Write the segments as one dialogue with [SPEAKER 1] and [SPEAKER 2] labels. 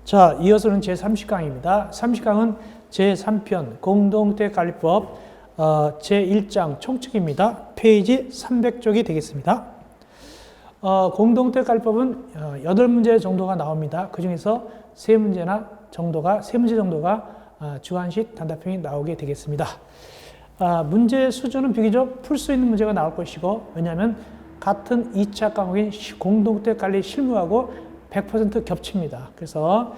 [SPEAKER 1] 자, 이어서는 제30강입니다. 30강은 제3편 공동택관리법 제1장 총칙입니다. 페이지 300쪽이 되겠습니다. 공동택관리법은 8문제 정도가 나옵니다. 그 중에서 3문제 정도가 주관식 단답형이 나오게 되겠습니다. 문제 수준은 비교적 풀 수 있는 문제가 나올 것이고, 왜냐하면 같은 2차 과목인 공동택관리 실무하고 100% 겹칩니다. 그래서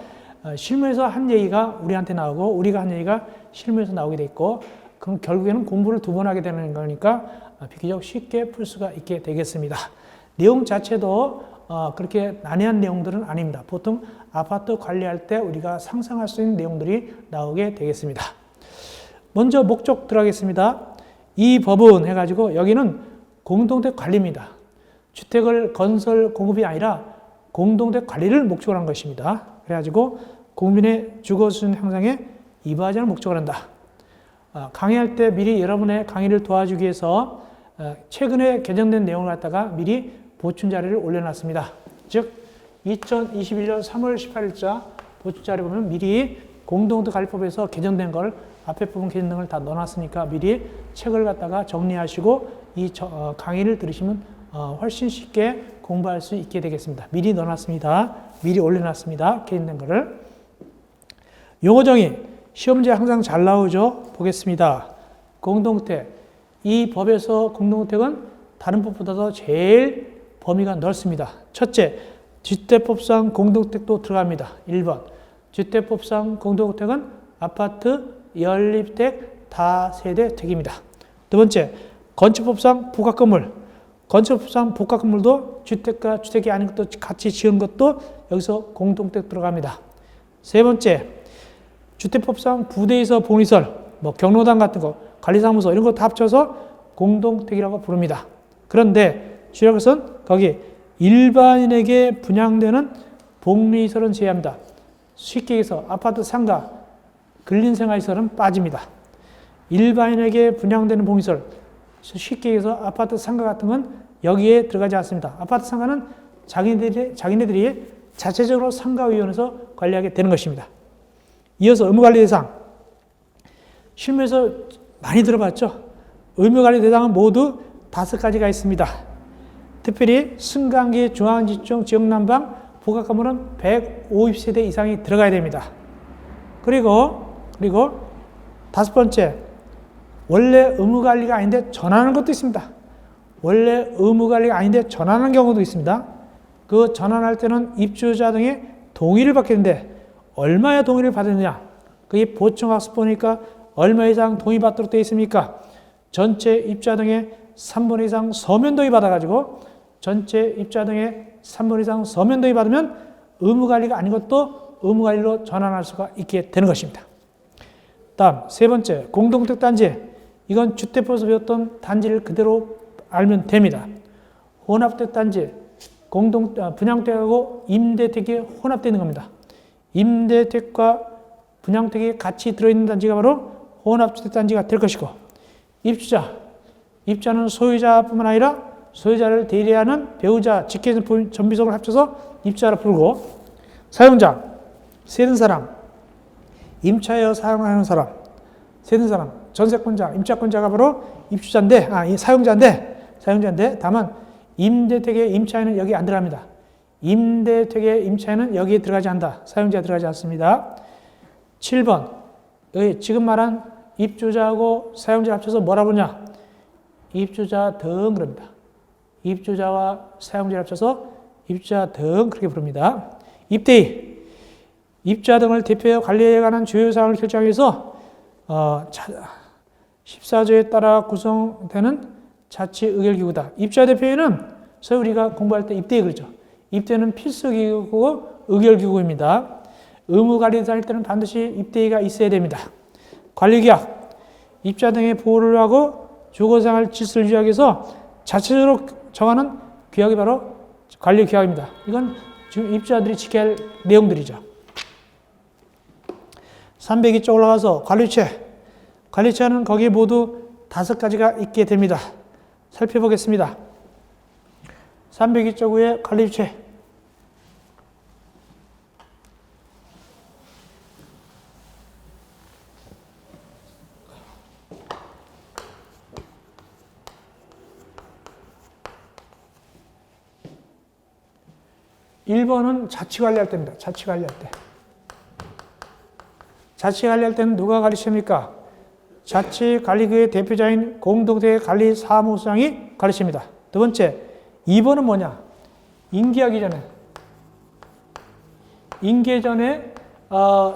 [SPEAKER 1] 실무에서 한 얘기가 우리한테 나오고 우리가 한 얘기가 실무에서 나오게 돼 있고, 그럼 결국에는 공부를 2번 하게 되는 거니까 비교적 쉽게 풀 수가 있게 되겠습니다. 내용 자체도 그렇게 난해한 내용들은 아닙니다. 보통 아파트 관리할 때 우리가 상상할 수 있는 내용들이 나오게 되겠습니다. 먼저 목적 들어가겠습니다. 이 법은 해가지고 여기는 공동택 관리입니다. 주택을 건설 공급이 아니라 공동택 관리를 목적으로 한 것입니다. 그래가지고 국민의 주거수준 향상에 이바지하는 목적을 한다. 강의할 때 미리 여러분의 강의를 도와주기 위해서 최근에 개정된 내용을 갖다가 미리 보충 자료를 올려놨습니다. 즉 2021년 3월 18일자 보충 자료 보면 미리 공동택 관리법에서 개정된 걸 앞에 부분 개정된 걸 다 넣어놨으니까 미리 책을 갖다가 정리하시고 이 강의를 들으시면 훨씬 쉽게 공부할 수 있게 되겠습니다. 미리 넣어놨습니다. 미리 올려놨습니다. 개정된 거를. 용어 정의. 시험지에 항상 잘 나오죠. 보겠습니다. 공동택. 이 법에서 공동택은 다른 법보다도 제일 범위가 넓습니다. 첫째, 주택법상 공동택도 들어갑니다. 1번. 주택법상 공동택은 아파트, 연립택, 다세대택입니다. 두 번째, 건축법상 부가건물. 건축법상 복합건물도 주택과 주택이 아닌 것도 같이 지은 것도 여기서 공동택 들어갑니다. 세 번째, 주택법상 부대에서 본시설, 경로당 같은 거, 관리사무소 이런 거 다 합쳐서 공동택이라고 부릅니다. 그런데 주의할 것은 거기 일반인에게 분양되는 복리시설은 제외합니다. 쉽게 얘기해서 아파트 상가, 근린생활시설은 빠집니다. 일반인에게 분양되는 복리시설, 쉽게 얘기해서 아파트 상가 같은 건 여기에 들어가지 않습니다. 아파트 상가는 자기네들이 자체적으로 상가위원회에서 관리하게 되는 것입니다. 이어서 의무관리 대상. 실무에서 많이 들어봤죠? 의무관리 대상은 모두 5가지가 있습니다. 특별히 승강기, 중앙지중, 지역난방, 복합건물은 150세대 이상이 들어가야 됩니다. 그리고 5번째, 원래 의무관리가 아닌데 전환하는 것도 있습니다. 원래 의무관리가 아닌데 전환하는 경우도 있습니다. 그 전환할 때는 입주자 등의 동의를 받게 되는데 얼마의 동의를 받느냐? 그게 보충학습 보니까 얼마 이상 동의받도록 되어 있습니까? 전체 입주자 등의 3분 이상 서면 동의 받아가지고 전체 입주자 등의 3분 이상 서면 동의 받으면 의무관리가 아닌 것도 의무관리로 전환할 수가 있게 되는 것입니다. 다음 세 번째, 공동택 단지. 이건 주택법에서 배웠던 단지를 그대로 알면 됩니다. 혼합택 단지, 분양택하고 임대택이 혼합되어 있는 겁니다. 임대택과 분양택이 같이 들어있는 단지가 바로 혼합주택 단지가 될 것이고, 입주자는 소유자뿐만 아니라 소유자를 대리하는 배우자, 직계전 전비속을 합쳐서 입주자로 부르고, 사용자, 세든 사람, 임차하여 사용하는 사람, 세든 사람, 전세권자, 임차권자가 바로 입주자인데, 사용자인데, 다만 임대택의 임차인은 여기 안 들어갑니다. 임대택의 임차인은 여기에 들어가지 않는다. 사용자에 들어가지 않습니다. 7번, 여기 지금 말한 입주자하고 사용자를 합쳐서 뭐라 부르냐? 입주자 등 그럽니다. 입주자와 사용자를 합쳐서 입주자 등 그렇게 부릅니다. 입대의, 입주자 등을 대표해 관리에 관한 주요 사항을 결정하기 위해서 14조에 따라 구성되는 자치의결기구다. 입주자 대표회는 소위 우리가 공부할 때 입대회 그러죠. 입대는 필수기구고 의결기구입니다. 의무관리 할 때는 반드시 입대회가 있어야 됩니다. 관리규약, 입주자 등의 보호를 하고 주거생활 질서를 유지하기 위해서 자체적으로 정하는 규약이 바로 관리규약입니다. 이건 지금 입주자들이 지켜야 할 내용들이죠. 302쪽 올라가서 관리체는 거기에 모두 5가지가 있게 됩니다. 살펴보겠습니다. 302쪽 위에 관리체. 1번은 자치관리할 때입니다. 자치관리할 때. 자치관리할 때는 누가 관리십니까? 자치관리구의 대표자인 공동체 관리사무소장이 관리십니다. 두 번째, 2번은 뭐냐? 인계하기 전에. 인계 전에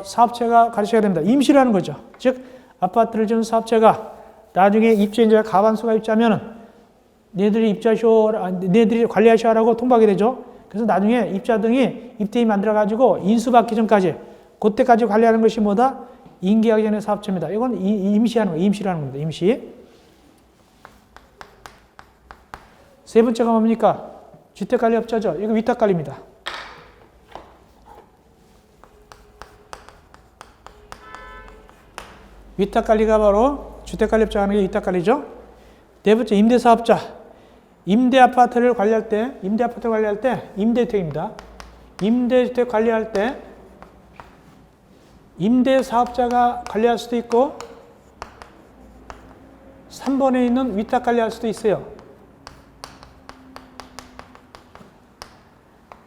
[SPEAKER 1] 사업체가 관리셔야 됩니다. 임시라는 거죠. 즉, 아파트를 지은 사업체가 나중에 입주인자가 과반수가 입주하면은 너희들이 관리하셔라고 통보하게 되죠. 그래서 나중에 입주자 등이 입대인 만들어가지고 인수받기 전까지 그때까지 관리하는 것이 뭐다? 인계하기 전에 사업체입니다. 이건 임시하는 거예요. 임시라는 겁니다. 임시. 세 번째가 뭡니까? 주택관리업자죠. 이거 위탁관리입니다. 위탁관리가 바로 주택관리업자가 하는 게 위탁관리죠. 네 번째, 임대사업자. 임대아파트를 관리할 때, 임대주택입니다. 임대주택 관리할 때, 임대사업자가 관리할 수도 있고, 3번에 있는 위탁 관리할 수도 있어요.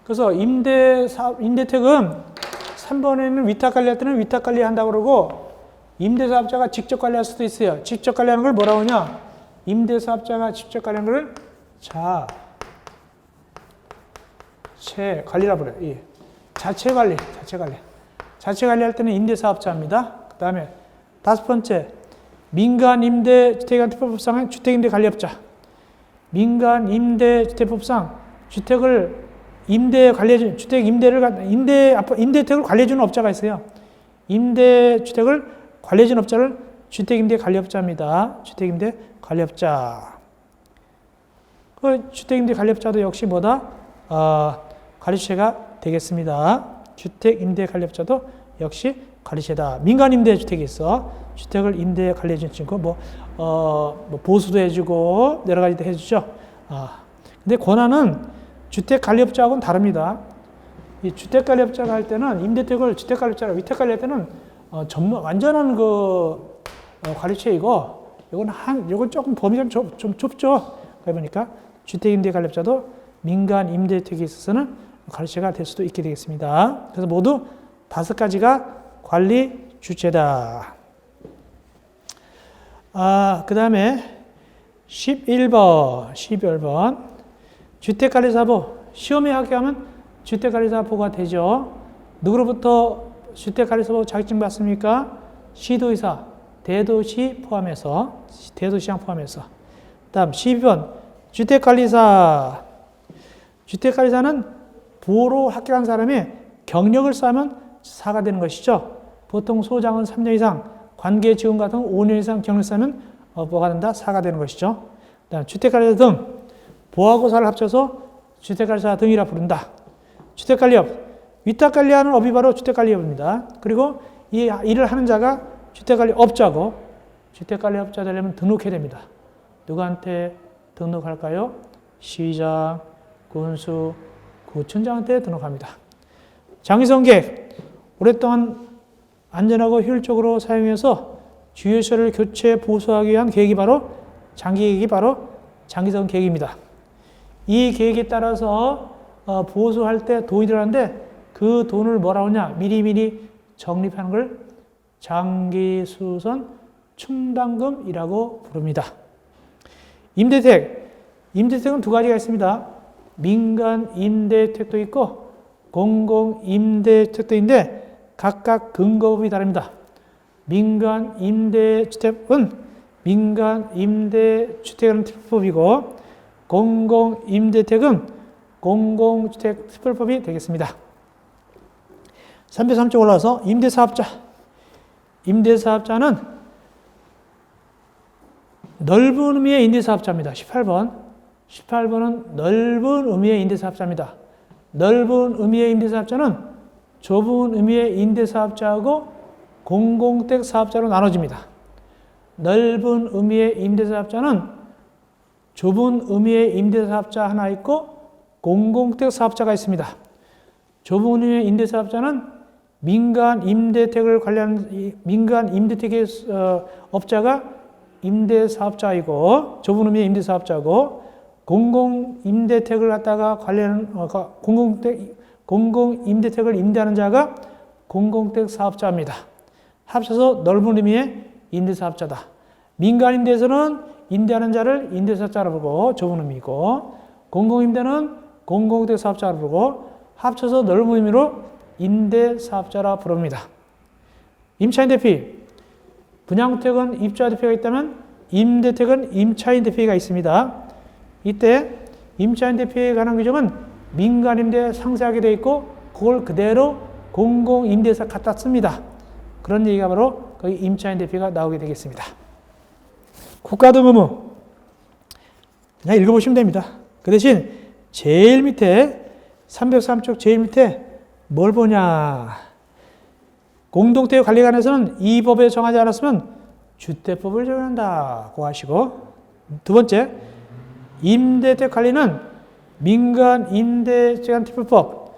[SPEAKER 1] 그래서 임대택은 3번에 있는 위탁 관리할 때는 위탁 관리한다고 그러고, 임대사업자가 직접 관리할 수도 있어요. 직접 관리하는 걸 뭐라고 하냐? 임대사업자가 직접 관리하는 걸 자체관리라고 그래요. 예. 자체관리. 자체관리할 때는 임대사업자입니다. 그 다음에 다섯 번째, 민간임대주택관리법상의 주택임대관리업자. 민간임대주택법상 주택을 임대관리해주는, 임대주택을 관리해주는 업자가 있어요. 임대주택을 관리해주는 업자를 주택임대관리업자입니다. 주택임대관리업자. 그 주택임대관리업자도 역시 뭐다? 관리주체가 되겠습니다. 주택임대관리업자도 역시 관리주체다. 민간임대주택이 있어. 주택을 임대 관리해주는 친구, 뭐 보수도 해주고 여러 가지도 해주죠. 근데 권한은 주택관리업자하고는 다릅니다. 이 주택관리업자가 할 때는 임대택을 주택관리업자가 위탁관리할 때는 완전한 그 관리체이고, 요건 조금 범위가 좀 좁죠. 그러니까 주택임대관리업자도 민간 임대택에 있어서는 관리체가 될 수도 있게 되겠습니다. 그래서 모두 5가지가 관리 주체다. 그 다음에 11번. 주택관리사보. 시험에 합격하면 주택관리사보가 되죠. 누구로부터 주택관리사보 자격증 받습니까? 시도의사, 대도시 포함해서, 대도시장 포함해서. 다음 12번. 주택관리사. 주택관리사는 보로 합격한 사람이 경력을 쌓으면 사가 되는 것이죠. 보통 소장은 3년 이상, 관계 지원 같은 5년 이상 경력 쌓으면 뭐가 된다? 사가 되는 것이죠. 다음 주택관리사 등. 보하고사를 합쳐서 주택관리사 등이라 부른다. 주택관리업. 위탁관리하는 업이 바로 주택관리업입니다. 그리고 이 일을 하는 자가 주택관리업자고, 주택관리업자 되려면 등록해야 됩니다. 누구한테 등록할까요? 시장, 군수, 구청장한테 등록합니다. 장기성계획. 오랫동안 안전하고 효율적으로 사용해서 주유시설을 교체, 보수하기 위한 계획이 바로 장기계획이 바로 장기성 계획입니다. 이 계획에 따라서 보수할 때 돈이 들어가는데 그 돈을 뭐라고 하냐? 미리미리 적립하는 걸 장기수선 충당금이라고 부릅니다. 임대택. 임대택은 2가지가 있습니다. 민간 임대택도 있고 공공 임대주택도 있는데 각각 근거법이 다릅니다. 민간 임대주택은 민간 임대주택이라는 특별법이고 공공 임대택은 공공주택 특별법이 되겠습니다. 3표 3쪽 올라와서 임대사업자. 임대사업자는 넓은 의미의 임대사업자입니다. 18번은 넓은 의미의 임대사업자입니다. 넓은 의미의 임대사업자는 좁은 의미의 임대사업자하고 공공주택 사업자로 나눠집니다. 넓은 의미의 임대사업자는 좁은 의미의 임대사업자 하나 있고 공공주택 사업자가 있습니다. 좁은 의미의 임대사업자는 민간 임대택을 관리하는 민간 임대택의 업자가 임대사업자이고 좁은 의미의 임대사업자고 공공 임대택을 갖다가 관리하는 공공임대택을 임대하는 자가 공공택 사업자입니다. 합쳐서 넓은 의미의 임대사업자다. 민간임대에서는 임대하는 자를 임대사업자로 부르고 좁은 의미고, 공공임대는 공공택 사업자로 부르고 합쳐서 넓은 의미로 임대사업자라 부릅니다. 임차인 대피, 분양택은 입주자 대피가 있다면 임대택은 임차인 대피가 있습니다. 이때 임차인 대피에 관한 규정은 민간임대에 상세하게 되어 있고 그걸 그대로 공공임대에서 갖다 씁니다. 그런 얘기가 바로 거기 임차인 대피가 나오게 되겠습니다. 국가등 의무 그냥 읽어보시면 됩니다. 그 대신 제일 밑에 303쪽 제일 밑에 뭘 보냐, 공동택 관리에 관해서는 이 법에 정하지 않았으면 주택법을 적용한다고 하시고, 두 번째 임대택 관리는 민간 임대제한특별법,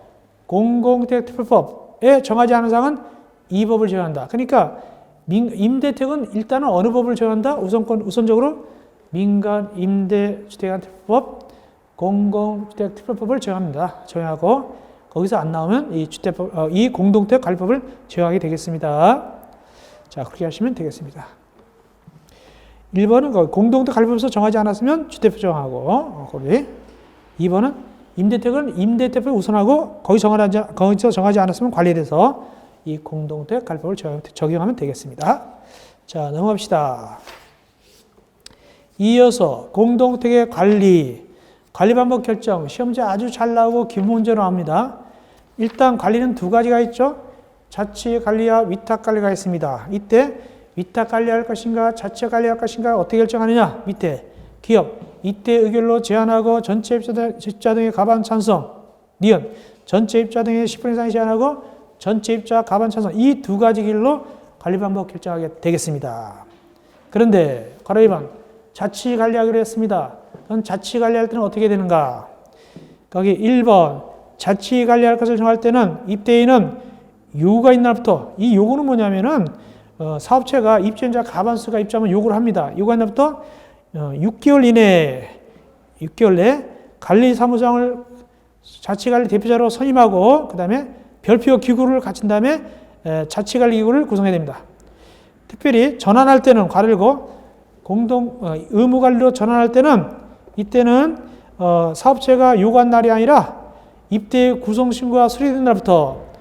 [SPEAKER 1] 공공택 특별법에 정하지 않은 사항은 이 법을 적용한다. 그러니까 임대택은 일단은 어느 법을 적용한다? 우선적으로 민간 임대주택제한특별법, 공공주택특별법을 적용하고 거기서 안 나오면 이 공동택 관리법을 적용하게 되겠습니다. 자, 그렇게 하시면 되겠습니다. 1번은 공동택 관리법에서 정하지 않았으면 주택법 적용하고, 거기 2번은 임대택은 임대택법을 우선하고 거기서 정하지 않았으면 관리에 대해서 이 공동택 관리법을 적용하면 되겠습니다. 자, 넘어갑시다. 이어서 공동택의 관리 방법 결정, 시험제 아주 잘 나오고 기본 문제로 나옵니다. 일단 관리는 두 가지가 있죠. 자치 관리와 위탁 관리가 있습니다. 이때 위탁 관리할 것인가 자치 관리할 것인가 어떻게 결정하느냐. 밑에 기업 이때 의결로 제한하고 전체 입자 등의 가반 찬성, 니은 전체 입자 등의 10분 이상 제한하고 전체 입자 가반 찬성, 이 두 가지 길로 관리 방법 결정하게 되겠습니다. 그런데 괄호 2번 자치 관리하기로 했습니다. 그럼 자치 관리할 때는 어떻게 되는가? 거기 1번 자치 관리할 것을 정할 때는 입대인은 요구가 있는 날부터, 이 요구는 뭐냐면은 사업체가 입주자 가반수가 입주하면 요구를 합니다. 요구한 날부터 6개월 내에 관리사무장을 자치관리 대표자로 선임하고 그 다음에 별표 기구를 갖춘 다음에 자치관리기구를 구성해야 됩니다. 특별히 전환할 때는 괄호고 의무관리로 전환할 때는 이때는 사업체가 요구한 날이 아니라 입대 구성신고가 수리된 날부터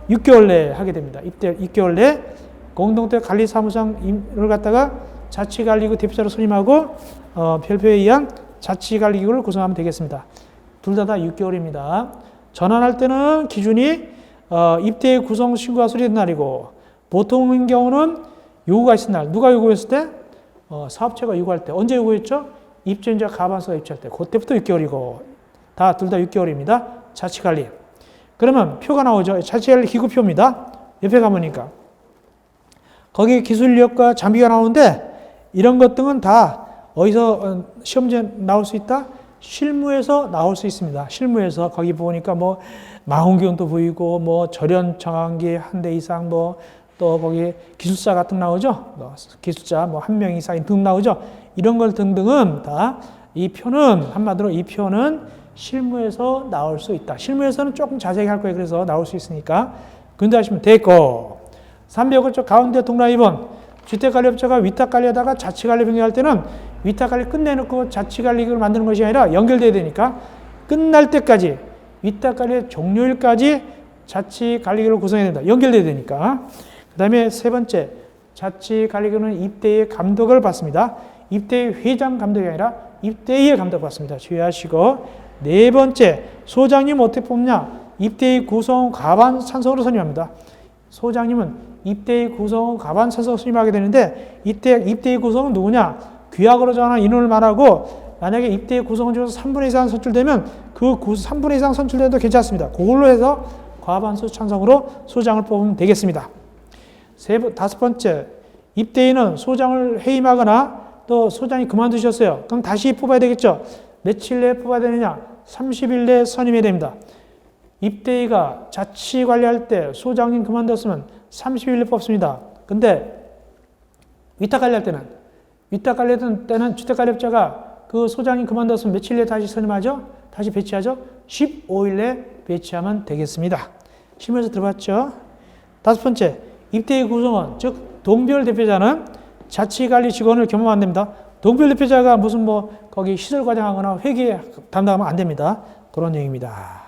[SPEAKER 1] 6개월 내에 하게 됩니다. 입대 6개월 내에 공동택 관리사무장을 갖다가 자치관리기구 대표자로 선임하고 별표에 의한 자치관리기구를 구성하면 되겠습니다. 둘 다 6개월입니다. 전환할 때는 기준이 입대 구성신고가 수리된 날이고, 보통인 경우는 요구가 있을 날, 누가 요구했을 때? 사업체가 요구할 때. 언제 요구했죠? 입주자 가반수가 입주할 때. 그때부터 6개월이고, 둘 다 6개월입니다. 자치관리. 그러면 표가 나오죠. 자치관리 기구표입니다. 옆에 가보니까. 거기 기술력과 장비가 나오는데, 이런 것 등은 다 어디서 시험지에 나올 수 있다? 실무에서 나올 수 있습니다. 실무에서 거기 보니까 망원경도 보이고, 절연 정황기 한 대 이상, 또 거기 기술자 같은 나오죠. 기술자 1명 이상 등 나오죠. 이런 걸 등등은 다 이 표는 한마디로 이 표는 실무에서 나올 수 있다. 실무에서는 조금 자세히 할 거예요. 그래서 나올 수 있으니까 근대하시면 됐고, 300쪽 가운데 동그라미 2번 주택관리업자가 위탁관리하다가 자치관리 변경할 때는 위탁관리 끝내놓고 자치관리를 만드는 것이 아니라 연결돼야 되니까 끝날 때까지 위탁관리의 종료일까지 자치관리를 구성해야 된다. 연결돼야 되니까. 그 다음에 세 번째, 자치관리기구는 입대의 감독을 받습니다. 입대의 회장 감독이 아니라 입대의 감독을 받습니다. 주의하시고, 네 번째, 소장님 어떻게 뽑냐? 입대의 구성 가반 찬성으로 선임합니다. 소장님은 입대의 구성 가반 찬성으로 선임하게 되는데, 입대의 구성은 누구냐? 규약으로 정한 인원을 말하고, 만약에 입대의 구성 중에서 3분의 2 이상 선출되면 그 3분의 2 이상 선출돼도 괜찮습니다. 그걸로 해서 과반수 찬성으로 소장을 뽑으면 되겠습니다. 다섯 번째, 입대인은 소장을 해임하거나 또 소장이 그만두셨어요. 그럼 다시 뽑아야 되겠죠. 며칠 내에 뽑아야 되느냐? 30일 내에 선임해야 됩니다. 입대위가 자치 관리할 때 소장님 그만뒀으면 30일 내에 뽑습니다. 근데 위탁 관리할 때는 주택관리업자가 그 소장님 그만뒀으면 며칠 내에 다시 선임하죠? 다시 배치하죠. 15일 내에 배치하면 되겠습니다. 실무에서 들어봤죠? 다섯 번째, 입대의 구성원, 즉 동별 대표자는 자치관리 직원을 겸하면 안 됩니다. 동별 대표자가 무슨 거기 시설 과장하거나 회계 담당하면 안 됩니다. 그런 얘기입니다.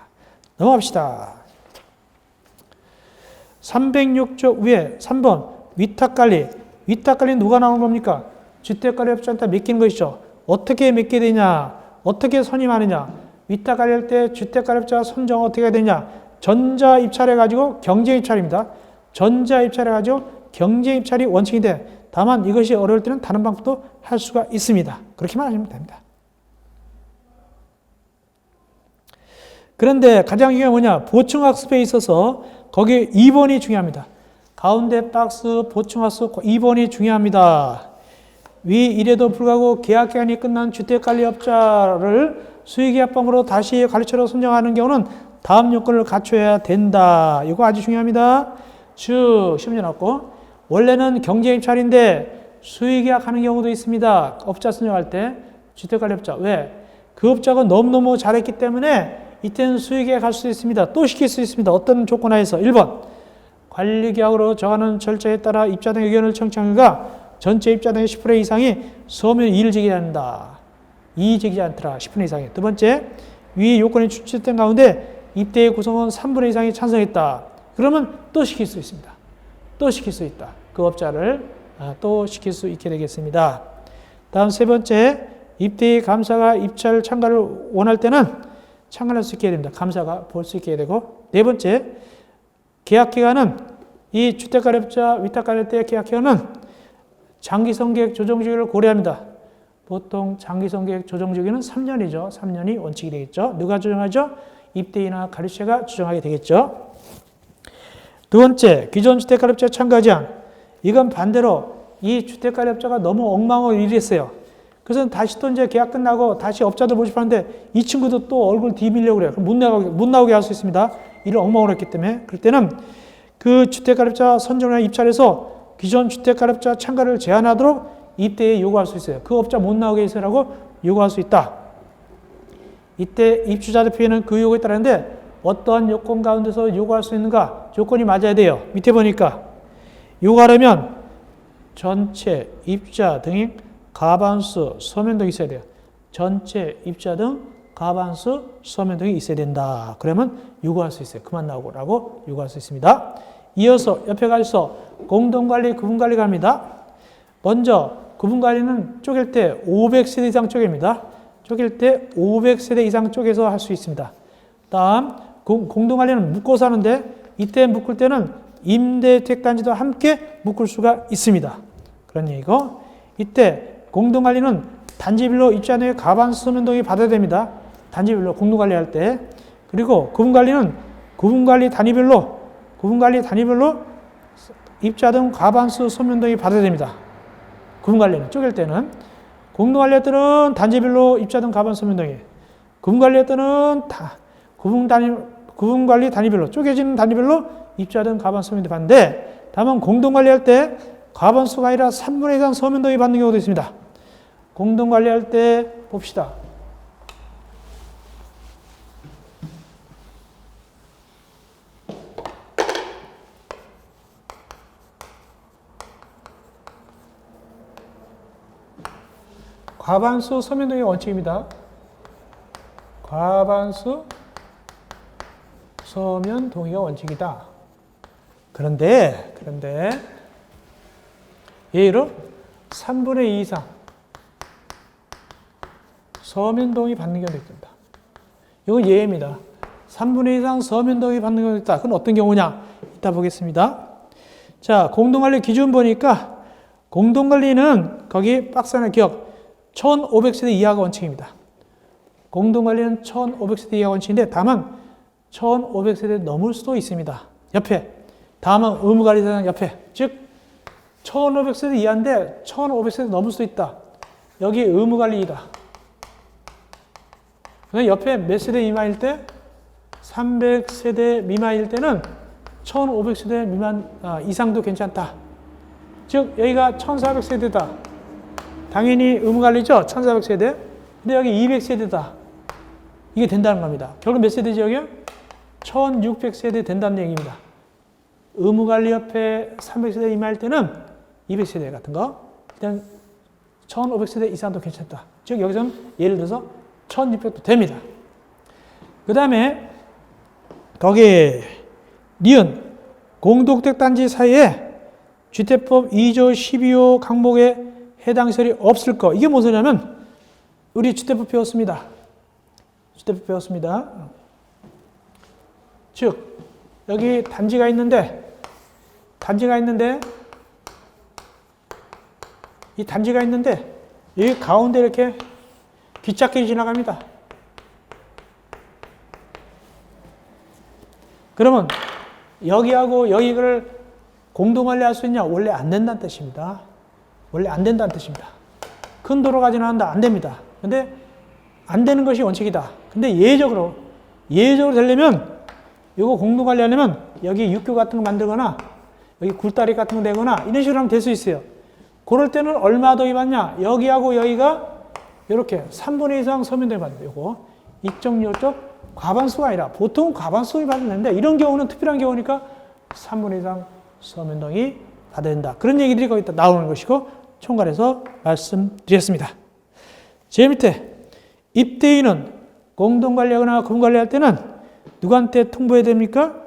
[SPEAKER 1] 넘어갑시다. 306조 위에 3번 위탁관리. 위탁관리는 누가 나오는 겁니까? 주택관리업자한테 맡기는 것이죠. 어떻게 맡게 되냐? 어떻게 선임하느냐? 위탁관리할 때 주택관리업자 선정 어떻게 해야 되냐? 전자입찰해가지고 경쟁입찰입니다. 전자입찰해가지고 경쟁입찰이 원칙인데 다만 이것이 어려울 때는 다른 방법도 할 수가 있습니다. 그렇게만 하시면 됩니다. 그런데 가장 중요한 게 뭐냐? 보충학습에 있어서 거기에 2번이 중요합니다. 가운데 박스 보충학습 2번이 중요합니다. 위 이래도 불구하고 계약기간이 끝난 주택관리업자를 수의계약법으로 다시 관리처로 선정하는 경우는 다음 요건을 갖춰야 된다. 이거 아주 중요합니다. 쭉 시험에 나왔고 원래는 경쟁입찰인데 수의계약하는 경우도 있습니다. 업자 선정할 때 주택관리업자. 왜? 그 업자가 너무너무 잘했기 때문에 이때는 수의계약할 수 있습니다. 또 시킬 수 있습니다. 어떤 조건 하에서 1번 관리계약으로 정하는 절차에 따라 입자등 의견을 청취한 결과 전체 입자등의 10% 이상이 서면 이의를 제기한다. 이의 제기하지 않더라. 10% 이상이. 두 번째, 위 요건이 충족된 가운데 입대의 구성원 3분의 이상이 찬성했다. 그러면 또 시킬 수 있습니다. 또 시킬 수 있다. 그 업자를 또 시킬 수 있게 되겠습니다. 다음 세 번째, 입대의 감사가 입찰 참가를 원할 때는 참가할 수 있게 됩니다. 감사가 볼 수 있게 되고 네 번째, 계약기간은 이 주택관리업자 위탁관리할 때 계약기간은 장기성계획 조정주기를 고려합니다. 보통 장기성계획 조정주기는 3년이죠. 3년이 원칙이 되겠죠. 누가 조정하죠? 입대인이나 관리처가 조정하게 되겠죠. 두 번째, 기존 주택관리업자 참가 제한. 이건 반대로 이 주택관리업자가 너무 엉망으로 일했어요. 그래서 다시 또 이제 계약 끝나고 다시 업자들 모집하는데 이 친구도 또 얼굴 뒤밀려고 그래요. 그럼 못 나오게 할 수 있습니다. 일을 엉망으로 했기 때문에. 그럴 때는 그 주택관리업자 선정이나 입찰에서 기존 주택관리업자 참가를 제한하도록 입대에 요구할 수 있어요. 그 업자 못 나오게 해서라고 요구할 수 있다. 이때 입주자 대표에는 그 요구에 따르는데 어떠한 요건 가운데서 요구할 수 있는가? 조건이 맞아야 돼요. 밑에 보니까 요구하려면 전체 입주자 등의 가반수, 서면 등이 있어야 돼요. 전체 입주자 등 가반수, 서면 등이 있어야 된다. 그러면 요구할 수 있어요. 그만 나오고라고 요구할 수 있습니다. 이어서 옆에 가서 공동관리, 구분관리 갑니다. 먼저 구분관리는 쪼갤 때 500세대 이상 쪼갭니다. 쪼갤 때 500세대 이상 쪼개서 할 수 있습니다. 다음 공동관리는 묶어서 하는데 이때 묶을 때는 임대택단지도 함께 묶을 수가 있습니다. 그런 얘기고 이때 공동관리는 단지별로 입주자 등의 가반수 서면 동의 받아야 됩니다. 단지별로 공동관리할 때. 그리고 구분관리는 구분관리 단위별로 입주자 등 가반수 서면 동의 받아야 됩니다. 구분관리는 쪼갤 때는. 공동관리할 때는 단지별로 입주자 등 가반수 서면 동의. 구분관리할 때는 구분관리 단위별로 쪼개지는 단위별로 입주자 등 가반수 서면 동의 받는데 다만 공동관리할 때 가반수가 아니라 3분의 2 이상 서면 동의 받는 경우도 있습니다. 공동관리할 때 봅시다. 과반수 서면 동의 원칙입니다. 과반수 서면 동의가 원칙이다. 그런데 예로 3분의 2 이상 서면 동의 받는 경우도 있습니다. 이건 예입니다. 3분의 2 이상 서면 동의 받는 경우도 있다. 그건 어떤 경우냐? 이따 보겠습니다. 자, 공동관리 기준 보니까 공동관리는 거기 박스 하나 기억 1500세대 이하가 원칙입니다. 공동관리는 1500세대 이하가 원칙인데 다만 1500세대 넘을 수도 있습니다. 옆에 다만 의무관리 대상 옆에 즉 1500세대 이하인데 1500세대 넘을 수도 있다. 여기 의무관리이다. 옆에 몇 세대 미만일 때? 300세대 미만일 때는 1500세대 미만 이상도 괜찮다. 즉 여기가 1400세대다. 당연히 의무관리죠. 1400세대. 근데 여기 200세대다. 이게 된다는 겁니다. 결국 몇 세대 지역이요? 1600세대 된다는 얘기입니다. 의무관리협회 300세대 임할 때는 200세대 같은 거, 일단 1500세대 이상도 괜찮다. 즉 여기서는 예를 들어서 1600도 됩니다. 그 다음에 거기 니은 공동택단지 사이에 주택법 2조 12호 항목에 해당 시설이 없을 거. 이게 무슨 소리냐면 우리 주택법 배웠습니다. 주택법 배웠습니다. 즉 여기 단지가 있는데 이 단지가 있는데 여기 가운데 이렇게 빗자켓이 지나갑니다. 그러면 여기하고 여기를 공동관리할 수 있냐? 원래 안 된다는 뜻입니다. 원래 안 된다는 뜻입니다. 큰 도로가 지나간다. 안 됩니다. 근데 안 되는 것이 원칙이다. 근데 예외적으로 되려면 이거 공동관리하려면 여기 육교 같은 거 만들거나 여기 굴다리 같은 거 내거나 이런 식으로 하면 될 수 있어요. 그럴 때는 얼마 더 입었냐? 여기하고 여기가 이렇게 3분의 2 이상 서면동이 받는다. 요거 이쪽 요쪽 과반수가 아니라 보통 과반수가 받는데 이런 경우는 특별한 경우니까 3분의 2 이상 서면동이 받아야 된다. 그런 얘기들이 거기 나오는 것이고 총괄해서 말씀드렸습니다. 제일 밑에 입대인은 공동관리하거나 공관리할 때는 누구한테 통보해야 됩니까?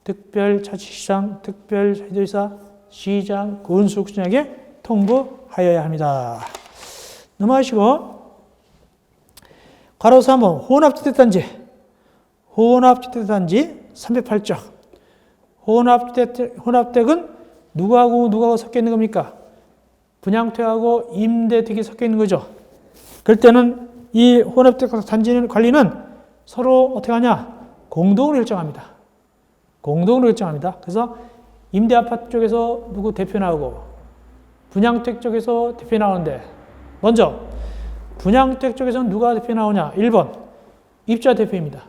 [SPEAKER 1] 특별자치시장, 특별자치도지사, 시장, 군수국장에게 통보하여야 합니다. 넘어가시고 괄호 3번 혼합주택단지 308조. 혼합주택은 누구하고 섞여 있는 겁니까? 분양택하고 임대택이 섞여 있는 거죠. 그럴 때는 이 혼합주택단지 관리는 서로 어떻게 하냐? 공동으로 결정합니다. 그래서 임대아파트 쪽에서 누구 대표 나오고 분양택 쪽에서 대표 나오는데 먼저 분양택 쪽에서는 누가 대표 나오냐? 1번 입주자 대표입니다.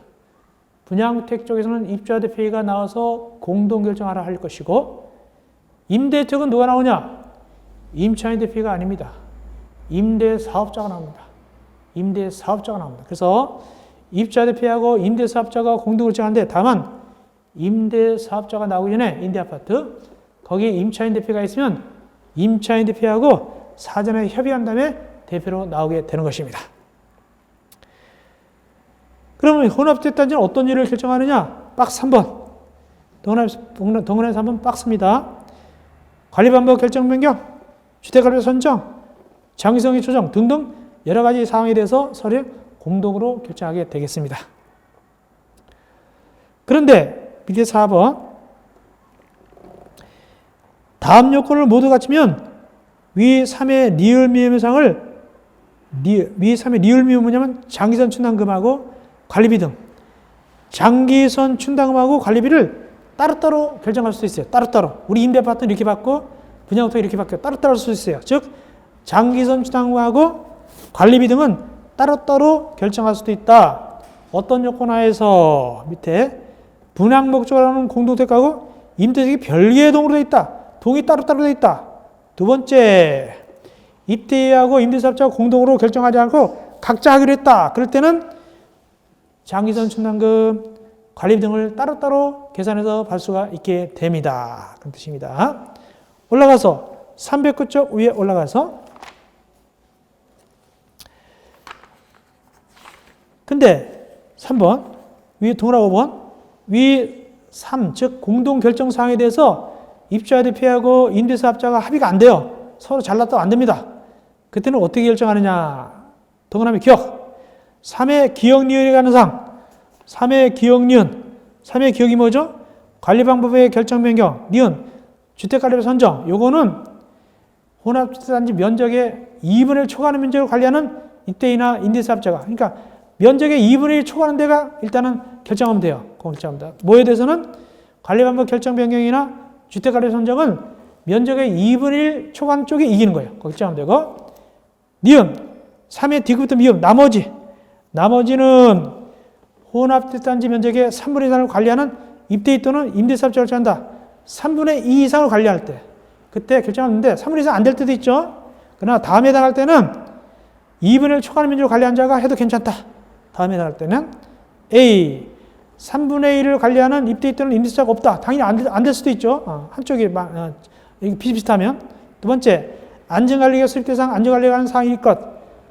[SPEAKER 1] 분양택 쪽에서는 입주자 대표가 나와서 공동결정하라 할 것이고 임대택은 누가 나오냐? 임차인 대표가 아닙니다. 임대사업자가 나옵니다. 그래서 입주자 대표하고 임대사업자가 공동결정하는데 다만 임대사업자가 나오기 전에 임대아파트 거기에 임차인 대표가 있으면 임차인 대표하고 사전에 협의한 다음에 대표로 나오게 되는 것입니다. 그러면 혼합주택단지는 어떤 일을 결정하느냐? 박스 3번. 동그라미 3번 박스입니다. 관리방법 결정 변경, 주택가격 선정, 장기성의 조정 등등 여러 가지 사항에 대해서 서로 공동으로 결정하게 되겠습니다. 그런데 밑에 4번 다음 요건을 모두 갖추면 위 3의 리을미음상을 위 3의 리을미음은 뭐냐면 장기선 충당금하고 관리비 등 장기선 충당금하고 관리비를 따로따로 결정할 수 있어요. 따로따로. 우리 임대아파트는 이렇게 받고 분양부터 이렇게 받고 따로따로 할 수 있어요. 즉 장기선 충당금하고 관리비 등은 따로따로 결정할 수도 있다. 어떤 요건 하에서 밑에 분양 목적으로 하는 공동택하고 임대택이 별개의 동으로 되어 있다. 동이 따로따로 되어 있다. 두 번째, 입대하고 임대사업자가 공동으로 결정하지 않고 각자 하기로 했다. 그럴 때는 장기선 충당금, 관리비 등을 따로따로 계산해서 받을 수가 있게 됩니다. 그런 뜻입니다. 올라가서 309쪽 위에 올라가서 근데 3번 위 동그라 5번 위 3, 즉 공동결정사항에 대해서 입주자 대표하고 임대사업자가 합의가 안 돼요. 서로 잘났다고 안 됩니다. 그때는 어떻게 결정하느냐? 동그라미 기억. 3의 기억니은이 가는 상. 3의 기억니은. 3의 기억이 뭐죠? 관리방법의 결정 변경. 니은. 주택관리비 선정. 요거는 혼합주택단지 면적의 2분의 1 초과하는 면적을 관리하는 입대인이나 임대사업자가. 그러니까 면적의 2분의 1 초과하는 데가 일단은 결정하면 돼요. 결정합니다. 뭐에 대해서는 관리방법 결정 변경이나 주택관리 선정은 면적의 2분의 1 초과하는 쪽이 이기는 거예요. 결정하면 되고. 니은. 3의 D급부터 미음. 나머지는 혼합주택단지 면적의 3분의 2 이상을 관리하는 입대인 또는 임대사업자를 결정한다. 3분의 2 이상을 관리할 때. 그때 결정하는데 3분의 2 이상 안 될 때도 있죠. 그러나 다음에 해당할 때는 2분의 1 초과하는 면적을 관리한 자가 해도 괜찮다. 다음에 나갈 때는 A. 3분의 1을 관리하는 입대일 때는 임대차가 없다. 당연히 안 될 수도 있죠. 한쪽이 비슷비슷하면. 두 번째, 안전관리가 수립 대상 안전관리가 하는 사항일 것.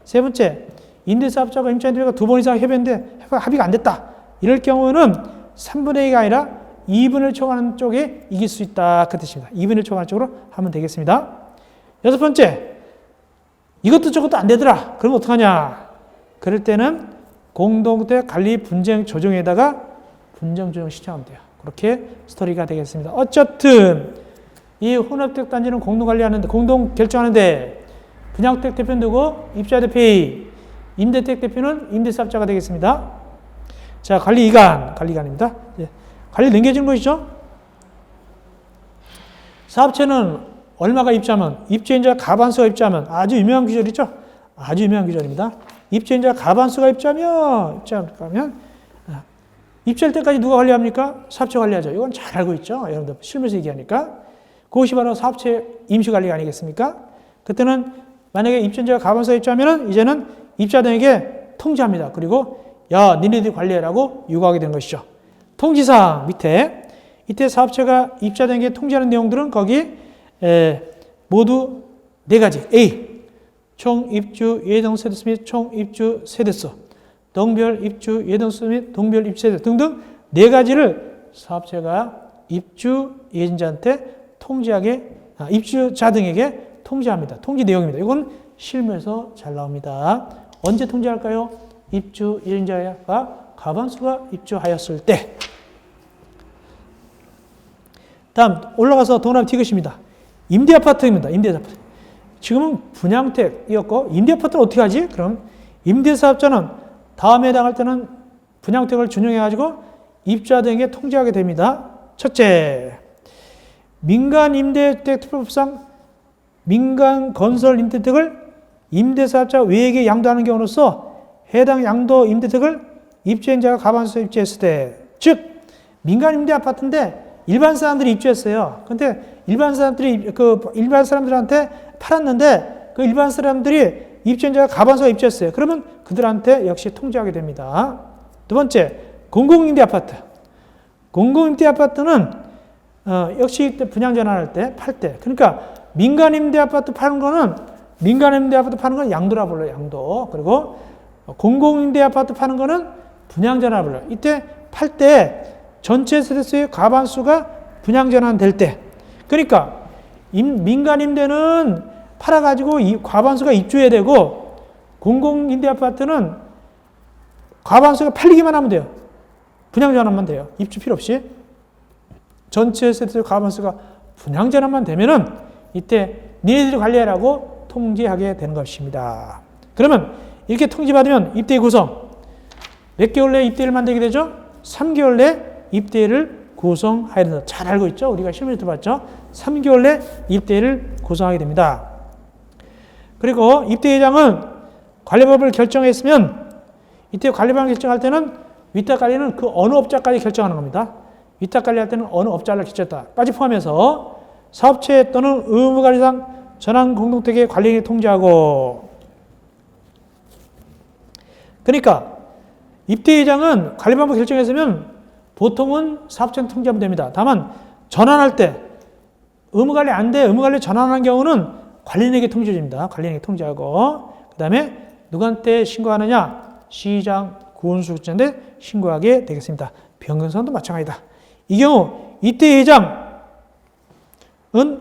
[SPEAKER 1] 세 번째, 임대사업자가 임차인들과 2번 이상 협의했는데 합의가 안 됐다. 이럴 경우는 3분의 2가 아니라 2분을 초과하는 쪽에 이길 수 있다. 그 뜻입니다. 2분을 초과하는 쪽으로 하면 되겠습니다. 여섯 번째, 이것도 저것도 안 되더라. 그럼 어떡하냐? 그럴 때는 공동주택 관리 분쟁 조정에다가 분쟁 조정 신청하면 돼요. 그렇게 스토리가 되겠습니다. 어쨌든 이 혼합주택 단지는 공동 관리하는데, 공동 결정하는데 분양주택 대표는 누구? 입주자 대표 A, 임대주택 대표는 임대사업자가 되겠습니다. 자, 관리이관입니다. 관리 넘겨주는 것이죠. 사업체는 얼마가 입주하면, 입주인자 가반수가 입주하면, 아주 유명한 규절이죠. 아주 유명한 규절입니다. 입주인자 가반수가 입주하면 입주할 때까지 누가 관리합니까? 사업체 관리하죠. 이건 잘 알고 있죠. 여러분들 실무에서 얘기하니까. 그것이 바로 사업체 임시관리가 아니겠습니까? 그때는 만약에 입주인자가 가반수가 입주하면 이제는 입주자 등에게 통지합니다. 그리고 야, 니네들이 관리해라고 요구하게 되는 것이죠. 통지사항 밑에, 이때 사업체가 입주자 등에게 통지하는 내용들은 거기 모두 4가지. A. 총 입주 예정 세대수 및 총 입주 세대수, 동별 입주 예정수 및 동별 입주 세대수 등등 4가지를 사업체가 입주 예정자한테 입주자 등에게 통지합니다. 통지 내용입니다. 이건 실무에서 잘 나옵니다. 언제 통지할까요? 입주 예정자가 과반수가 입주하였을 때. 다음 올라가서 동그라미 티귿입니다. 임대아파트입니다. 임대아파트. 지금은 분양택이었고 임대아파트는 어떻게 하지? 그럼 임대사업자는 다음에 해당할 때는 분양택을 준용해가지고 입주자 등에게 통지하게 됩니다. 첫째, 민간임대주택특별법상 민간건설임대택을 임대사업자 외에게 양도하는 경우로서 해당 양도 임대택을 입주인자가 과반수 입주했을 때, 즉 민간임대아파트인데 일반 사람들이 입주했어요. 근데 일반 사람들한테 팔았는데 그 일반 사람들이 입주인자가 과반수가 입주했어요. 그러면 그들한테 역시 통지하게 됩니다. 두 번째, 공공임대아파트. 공공임대아파트는 역시 분양 전환할 때, 팔 때. 그러니까 민간임대아파트 파는 거는 양도라 불러요. 양도. 그리고 공공임대아파트 파는 거는 분양 전환 불러요. 이때 팔 때 전체 세대수의 과반수가 분양 전환될 때. 그러니까 민간임대는 팔아가지고 과반수가 입주해야 되고 공공임대아파트는 과반수가 팔리기만 하면 돼요. 분양 전환만 돼요. 입주 필요 없이. 전체 세대수의 과반수가 분양 전환만 되면은 이때 니네들이 관리하라고 통지하게 되는 것입니다. 그러면 이렇게 통지받으면 입대 구성. 몇 개월 내에 입대를 만들게 되죠? 3개월 내에 입대를 구성하야 된다. 잘 알고 있죠? 우리가 실무에서 들어봤죠? 3개월 내 입대를 구성하게 됩니다. 그리고 입대회장은 관리법을 결정했으면 이때 관리법을 결정할 때는 위탁 관리는 그 어느 업자까지 결정하는 겁니다. 위탁 관리할 때는 어느 업자를 결정했다까지 포함해서 사업체 또는 의무관리상 전환 공동택의 관리인을 통지하고, 그러니까 입대회장은 관리법을 결정했으면 보통은 사업체는 통지하면 됩니다. 다만 전환할 때 의무관리 안 돼, 의무관리 전환하는 경우는 관리인에게 통지해줍니다. 관리인에게 통지하고, 그 다음에 누구한테 신고하느냐? 시장, 군수국장한테 신고하게 되겠습니다. 변경사항도 마찬가지다. 이 경우 입대회장은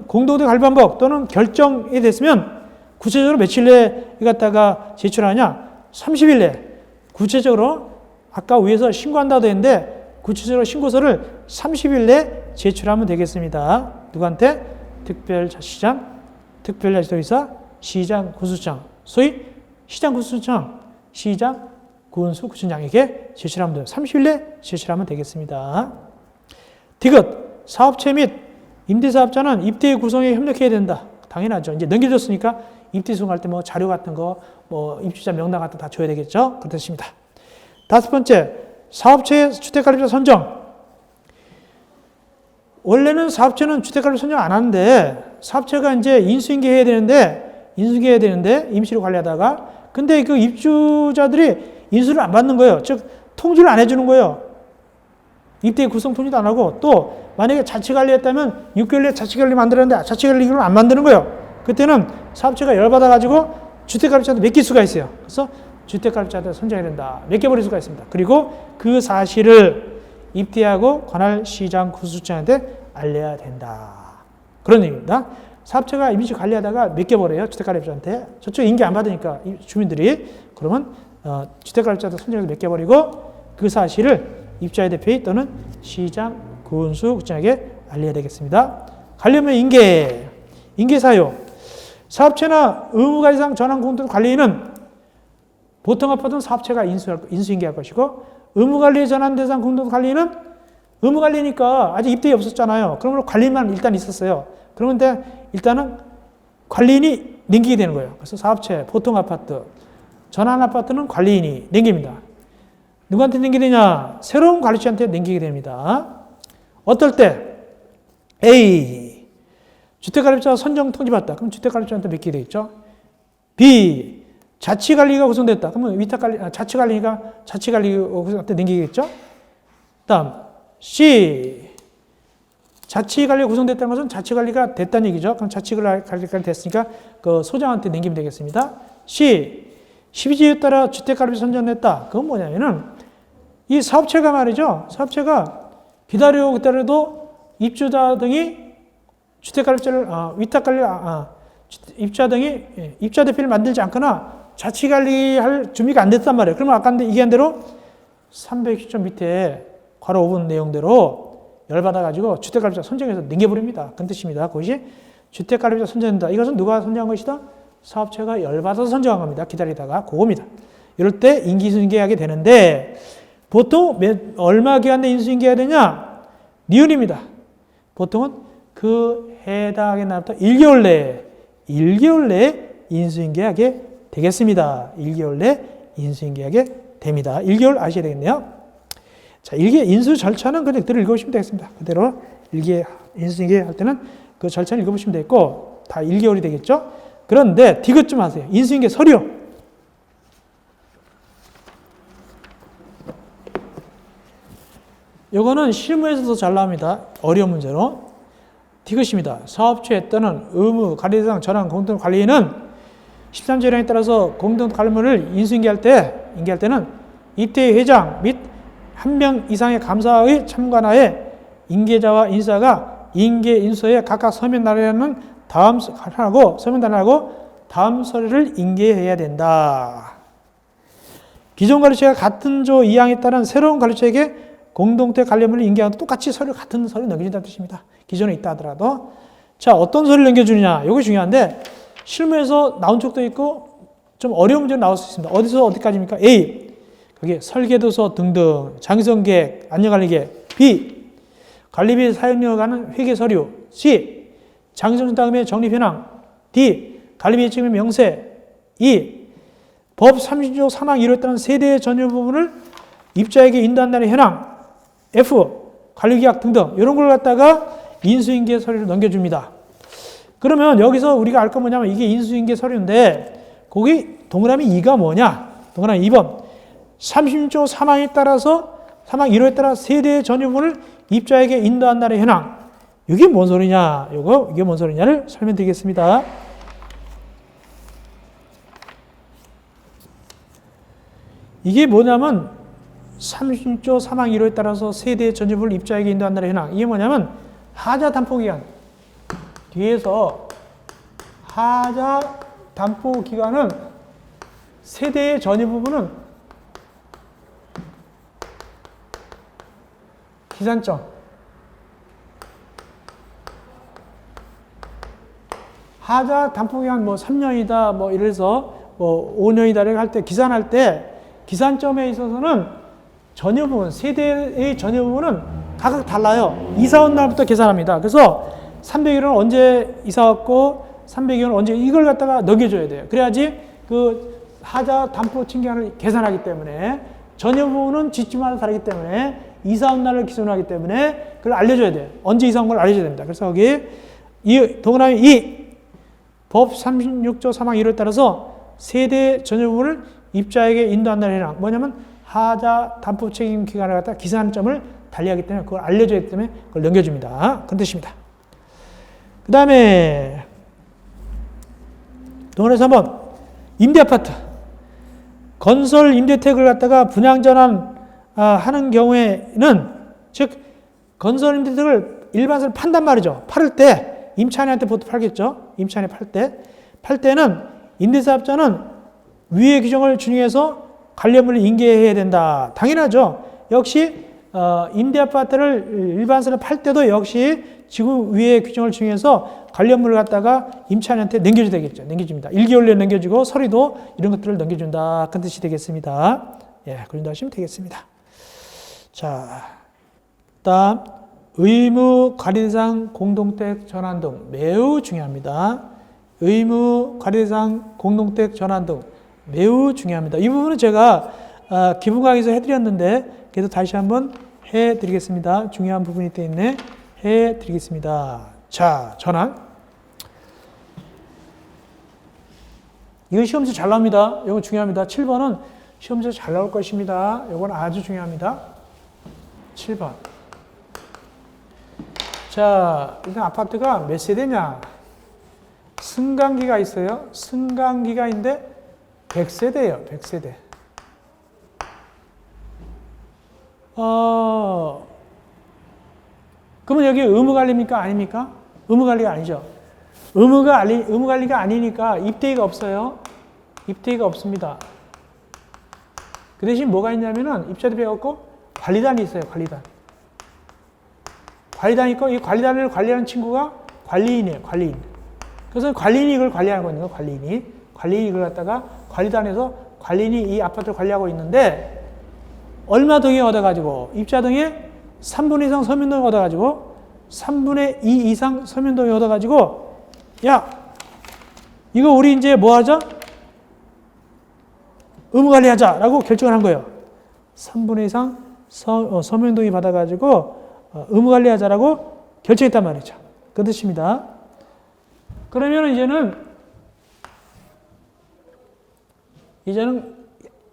[SPEAKER 1] 공동대 관리방법 또는 결정이 됐으면 구체적으로 며칠 내에 갖다가 제출하냐? 30일 내에. 구체적으로 아까 위에서 신고한다고 했는데 구체적으로 신고서를 30일 내에 제출하면 되겠습니다. 누구한테? 특별자치장, 특별자치도의사, 시장, 군수청, 소위 시장, 군수청, 시장, 군수, 구청장에게 제출하면 돼요. 30일 내에 제출하면 되겠습니다. 디귿, 사업체 및 임대사업자는 입대 구성에 협력해야 된다. 당연하죠. 이제 넘겨줬으니까 입대 수송할 때 뭐 자료 같은 거, 뭐 입주자 명단 같은 거 다 줘야 되겠죠. 그렇습니다. 다섯 번째, 사업체의 주택관리자 선정. 원래는 사업체는 주택관리 선정 안 하는데 사업체가 이제 인수인계해야 되는데 임시로 관리하다가 근데 그 입주자들이 인수를 안 받는 거예요. 즉 통지를 안 해주는 거예요. 입대 구성 통지도 안 하고 또 만약에 자치관리했다면 6개월 내에 자치관리 만들었는데 자치관리를 안 만드는 거예요. 그때는 사업체가 열받아가지고 주택관리자한테 맡길 수가 있어요. 그래서 주택관리자한테 선정해야 된다. 맡겨버릴 수가 있습니다. 그리고 그 사실을 입대하고 관할 시장 구수청한테 알려야 된다. 그런 얘기입니다. 사업체가 임시 관리하다가 맡겨버려요. 주택관리자한테. 저쪽 인계 안 받으니까 주민들이. 그러면 주택관리자한테 선정해서 맡겨버리고 그 사실을 입주자 대표의 또는 시장 군수구청에게 알려야 되겠습니다. 관련면 인계 사유. 사업체나 의무관리상 전환 공동 관리인은 보통 아파트는 사업체가 인수인계할 것이고 의무관리 전환 대상 공동 관리인은 의무관리니까 아직 입대에 없었잖아요. 그러므로 관리만 일단 있었어요. 그런데 일단은 관리인이 넘기게 되는 거예요. 그래서 사업체, 보통 아파트, 전환 아파트는 관리인이 넘깁니다. 누구한테 넘기느냐? 새로운 관리자한테 넘기게 됩니다. 어떨 때? A. 주택관리자 선정 통지받다. 그럼 주택관리자한테 맡기게 되겠죠. B. 자치관리가 구성됐다. 그러면 자치관리가 구성한테 넘기겠죠. 다음 C. 자치관리가 구성됐다는 것은 자치관리가 됐다는 얘기죠. 그럼 자치관리가 됐으니까 그 소장한테 넘기면 되겠습니다. C. 12지에 따라 주택관리비 선정됐다. 그건 뭐냐면은 이 사업체가 말이죠. 사업체가 기다려도 입주자 등이 주택관리자를 입주자 등이 입주자 대표를 만들지 않거나 자치관리할 준비가 안 됐단 말이에요. 그러면 아까 얘기한 대로 360점 밑에 괄호 5분 내용대로 열받아가지고 주택관리자 선정해서 넘겨버립니다. 그런 뜻입니다. 그것이 주택관리자 선정된다. 이것은 누가 선정한 것이다? 사업체가 열받아서 선정한 겁니다. 기다리다가 그겁니다. 이럴 때 인수인계하게 되는데 보통 얼마 기간 내에 인수인계해야 되냐? 니은입니다. 보통은 그 해당의 날부터 1개월 내에 인수인계하게 되겠습니다. 1개월 내에 인수인계하게 됩니다. 1개월 아셔야 되겠네요. 자, 일개 인수 절차는 그냥 그대로 읽어보시면 되겠습니다. 그대로 인수인계 할 때는 그 절차를 읽어보시면 되겠고 다 1개월이 되겠죠. 그런데 디귿 좀 하세요. 인수인계 서류. 요거는 실무에서도 잘 나옵니다. 어려운 문제로. 디귿입니다. 사업체 또는 의무 관리대상 전환 공동 관리인은 13조량에 따라서 공동 관리물을 인수인계할 때는 입대 회장 및 한 명 이상의 감사의 참관하에 인계자와 인사가 인계 인수에 각각 서면 날하는 서면 달하고 다음 서류를 인계해야 된다. 기존 관리처가 같은 조 2항에 따른 새로운 관리처에게 공동체 관리물을 인계하고 똑같이 같은 서류 넘겨준다는 뜻입니다. 기존에 있다 하더라도. 자, 어떤 서류를 넘겨주느냐? 이게 중요한데 실무에서 나온 적도 있고 좀 어려운 문제가 나올 수 있습니다. 어디서 어디까지입니까? A. 거기에 설계도서 등등, 장성계획, 안전관리계획. B. 관리비 사용료에 관한 회계서류. C. 장성 다음에 적립현황. D. 관리비 책임 명세. E. 법 30조 3항 1호에 따른 세대 전유 부분을 입자에게 인도한다는 현황. F. 관리계약 등등 이런 걸 갖다가 인수인계 서류를 넘겨줍니다. 그러면 여기서 우리가 알 건 뭐냐면 이게 인수인계 서류인데 거기 동그라미 2가 뭐냐? 동그라미 2번. 30조 3항에 따라서 3항 1호에 따라 세대 전유 부분을 입자에게 인도한다는 현황. 이게 뭔 소리냐? 이게 뭔 소리냐를 설명드리겠습니다. 이게 뭐냐면 30조 3항 1호에 따라서 세대 전유부를 입자에게 인도한다는 현황. 이게 뭐냐면 하자 담보기간. 뒤에서 하자 담보기간은 세대의 전유부분은 기산점. 하자 담보기간 3년이다 이래서 5년이다 할 때 기산할 때 기산점에 있어서는 전유부분, 세대의 전유부분은 각각 달라요. 이사 온 날부터 계산합니다. 그래서 300일은 언제 이사 왔고 300일은 언제 이걸 갖다가 넘겨줘야 돼요. 그래야지 그 하자 담보 칭기한을 계산하기 때문에 전유부분은 집주마다 다르기 때문에 이사 온 날을 기준으로 하기 때문에 그걸 알려줘야 돼요. 언제 이사 온 걸 알려줘야 됩니다. 그래서 여기 동그라미 2 법 36조 3항 1호에 따라서 세대 전유부분을 입자에게 인도한다는 해랑 뭐냐면 하자 담보 책임 기간을 갖다 기산하는 점을 달리하기 때문에 그걸 알려줘야 하기 때문에 그걸 넘겨줍니다. 그런 뜻입니다. 그 다음에 동원에서 한번 임대아파트 건설 임대택을 갖다가 분양전환 하는 경우에는 즉 건설 임대택을 일반적으로 판단 말이죠. 팔을 때 임차인한테 보통 팔겠죠. 임차인이 팔 때는 임대사업자는 위의 규정을 준용해서 관련물을 인계해야 된다. 당연하죠. 역시 임대아파트를 일반적으로 팔 때도 역시 지구 위의 규정을 준용해서 관련물을 갖다가 임차인한테 넘겨줘야 되겠죠. 넘겨줍니다. 1개월 내에 넘겨주고 서류도 이런 것들을 넘겨준다. 그런 뜻이 되겠습니다. 예, 그 정도 하시면 되겠습니다. 자, 다음 의무 관리대상 공동택 전환 등 매우 중요합니다. 의무 관리대상 공동택 전환 등 매우 중요합니다. 이 부분은 제가 기본 강의에서 해드렸는데 그래도 다시 한번 해드리겠습니다. 중요한 부분이 때문에 해드리겠습니다. 자, 전환. 이건 시험지에 잘 나옵니다. 이건 중요합니다. 7번은 시험지에 잘 나올 것입니다. 이건 아주 중요합니다. 7번. 자, 일단 아파트가 몇 세대냐? 승강기가 있어요. 승강기가인데 100세대예요. 100세대. 그러면 여기 의무관리입니까? 아닙니까? 의무관리가 아니죠. 의무관리가 아니니까 입대기가 없어요. 입대기가 없습니다. 그 대신 뭐가 있냐면은 입자도 배웠고 관리단이 있어요. 관리단. 관리단이 있고 이 관리단을 관리하는 친구가 관리인이에요. 관리인. 그래서 관리인이 이걸 관리하는 거예요. 관리인이 이걸 갖다가 관리단에서 관리인이 이 아파트를 관리하고 있는데 얼마 동의 얻어가지고 입자 등에 3분의 2 이상 서면동의 얻어가지고 3분의 2 이상 서면동의 얻어가지고 야 이거 우리 이제 뭐 하자? 의무관리하자 라고 결정을 한 거예요. 3분의 2 이상 서면동의 받아가지고 의무관리하자라고 결정했단 말이죠. 그 뜻입니다. 그러면 이제는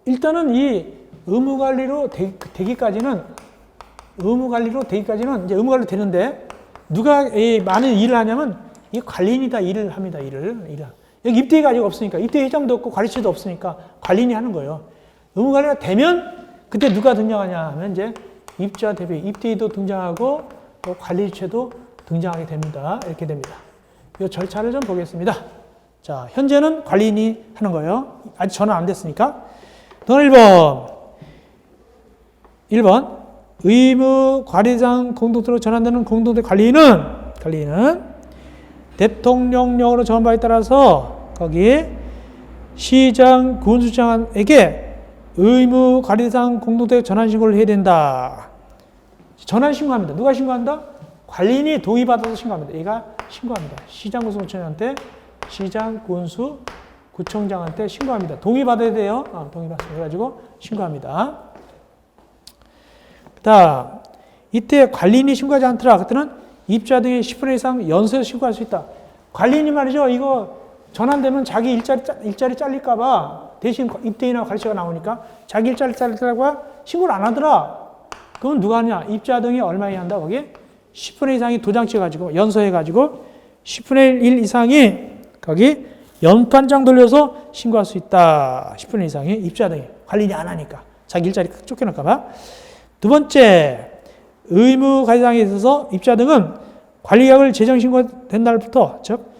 [SPEAKER 1] 일단은 이 의무관리로 되기까지는 이제 의무관리 되는데 누가 많은 일을 하냐면 이 관리인이 다 일을 합니다. 일을. 여기 입대가 아직 없으니까 입대 회장도 없고 관리처도 없으니까 관리인이 하는 거예요. 의무관리가 되면 그때 누가 등장하냐 하면 이제 입자 대비 입대도 등장하고 또 관리처도 등장하게 됩니다. 이렇게 됩니다. 이 절차를 좀 보겠습니다. 자, 현재는 관리인이 하는 거예요. 아직 전환 안 됐으니까. 동원 1번. 의무 관리상 공동체로 전환되는 공동체 관리인은 대통령령으로 정한 바에 따라서 거기 시장, 군수장에게 의무 관리상 공동체 전환 신고를 해야 된다. 전환 신고합니다. 누가 신고한다? 관리인이 동의받아서 신고합니다. 얘가 신고합니다. 시장, 군수구청장한테 시장, 군수, 구청장한테 신고합니다. 동의받아야 돼요. 동의받아서 해가지고 신고합니다. 다음, 이때 관리인이 신고하지 않더라. 그때는 입자 등의 10분의 이상 연수해서 신고할 수 있다. 관리인이 말이죠. 이거 전환되면 자기 일자리 잘릴까봐 대신 입대인하고 관리처가 나오니까 자기 일자리 잘릴까봐 신고를 안 하더라. 그건 누가 하냐? 입자 등이 얼마에 한다? 거기에 10분의 이상이 도장 찍어가지고 연서해가지고 10분의 1 이상이 거기 연판장 돌려서 신고할 수 있다. 10분의 이상이 입자 등이 관리인이 안 하니까 자기 일자리 쫓겨날까봐. 두 번째, 의무 관리사항에 있어서 입자 등은 관리계약을 재정 신고된 날부터, 즉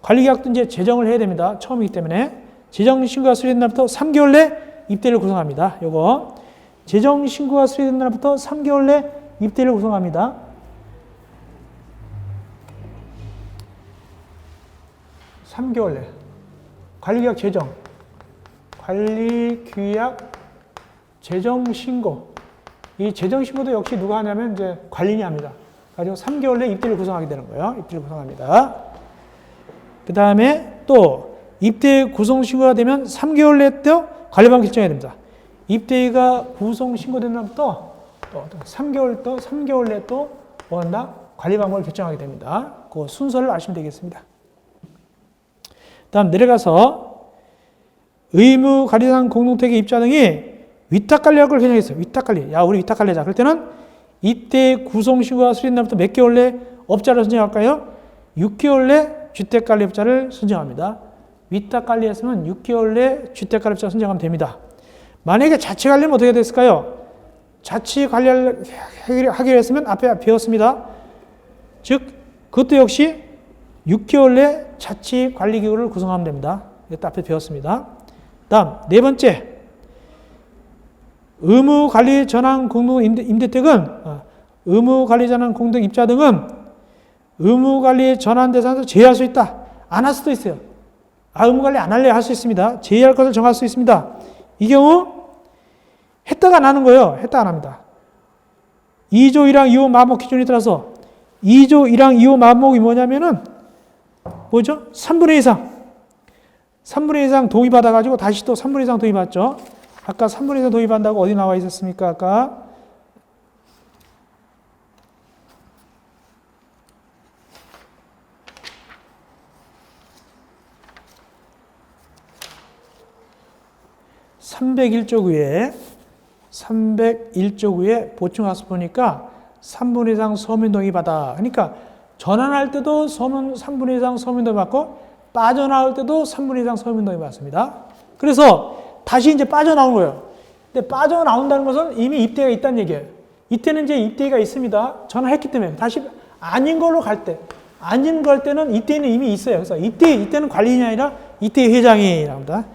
[SPEAKER 1] 관리계약도 이제 재정을 해야 됩니다. 처음이기 때문에 재정 신고가 수리된 날부터 3개월 내 입대를 구성합니다. 요거 재정 신고가 수리된 날부터 3개월 내 입대를 구성합니다. (3개월) 내 관리계약 재정, 관리계약 재정 신고. 이 재정 신고도 역시 누가 하냐면 이제 관리인이 합니다. 가지고 3개월 내 입대를 구성하게 되는 거예요. 입대를 구성합니다. 그 다음에 또 입대 구성 신고가 되면 3개월 내에 또 관리방 결정해야 됩니다. 입대가 구성 신고된 날부터 또 3개월 내에 또 뭐 한다? 관리 방법을 결정하게 됩니다. 그 순서를 아시면 되겠습니다. 다음 내려가서 의무관리상 공동택의 입자 등이 위탁관리할 걸 회장했어요. 위탁관리. 야, 우리 위탁관리자. 그럴 때는 이때 구성신고가 수립된 날부터 몇 개월 내 업자를 선정할까요? 6개월 내 주택관리업자를 선정합니다. 위탁관리했으면 6개월 내 주택관리업자 선정하면 됩니다. 만약에 자치관리는 어떻게 됐을까요? 자치관리를 하기로 했으면 앞에 배웠습니다. 즉, 그것도 역시 6개월 내 자치관리기구를 구성하면 됩니다. 이것도 앞에 배웠습니다. 다음, 네 번째. 의무관리 전환 공동 임대택은, 의무관리 전환 공동 입자 등은 의무관리 전환 대상에서 제외할 수 있다. 안 할 수도 있어요. 의무관리 안 할래 할 수 있습니다. 제외할 것을 정할 수 있습니다. 이 경우 했다가 안 하는 거예요. 했다가 안 합니다. 2조 1항 2호 마목 기준에 따라서 2조 1항 2호 마목이 뭐냐면은 뭐죠? 3분의 2 이상. 3분의 2 이상 동의받아가지고 다시 또 3분의 2 이상 동의받죠. 아까 3분의 2 이상 동의받는다고 어디 나와 있었습니까? 아까 301조 9에 보충학습 보니까 3분의 2 이상 서면 동의받아. 그러니까 전환할 때도 3분의 2 이상 서면 동의받고 빠져나올 때도 3분의 2 이상 서면 동의받습니다. 그래서 다시 이제 빠져나온 거예요. 근데 빠져나온다는 것은 이미 입대가 있다는 얘기예요. 이때는 이제 입대가 있습니다. 전환했기 때문에 다시 아닌 걸로 갈 때, 아닌 걸 때는 입대는 이미 있어요. 그래서 이때는 관리인이 아니라 입대 회장이 나옵니다.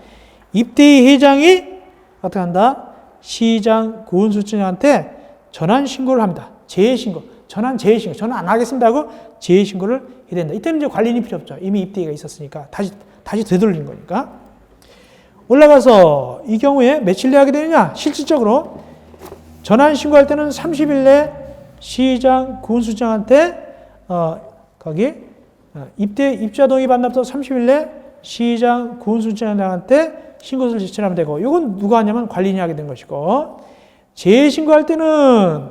[SPEAKER 1] 입대 회장이 어떻게 한다? 시장 고은수청한테 전환 신고를 합니다. 재신고, 전환 재신고, 전환 안 하겠습니다 하고 재신고를 해야 된다. 이때는 이제 관리인이 필요 없죠. 이미 입대가 있었으니까 다시 되돌린 거니까. 올라가서 이 경우에 며칠 내에 하게 되느냐? 실질적으로 전환 신고할 때는 30일 내 시장 고은수청한테 거기 입자 동의 반납부터 30일 내 시장 고은수청한테 신고서를 제출하면 되고, 이건 누가 하냐면 관리인이 하게 된 것이고, 재신고할 때는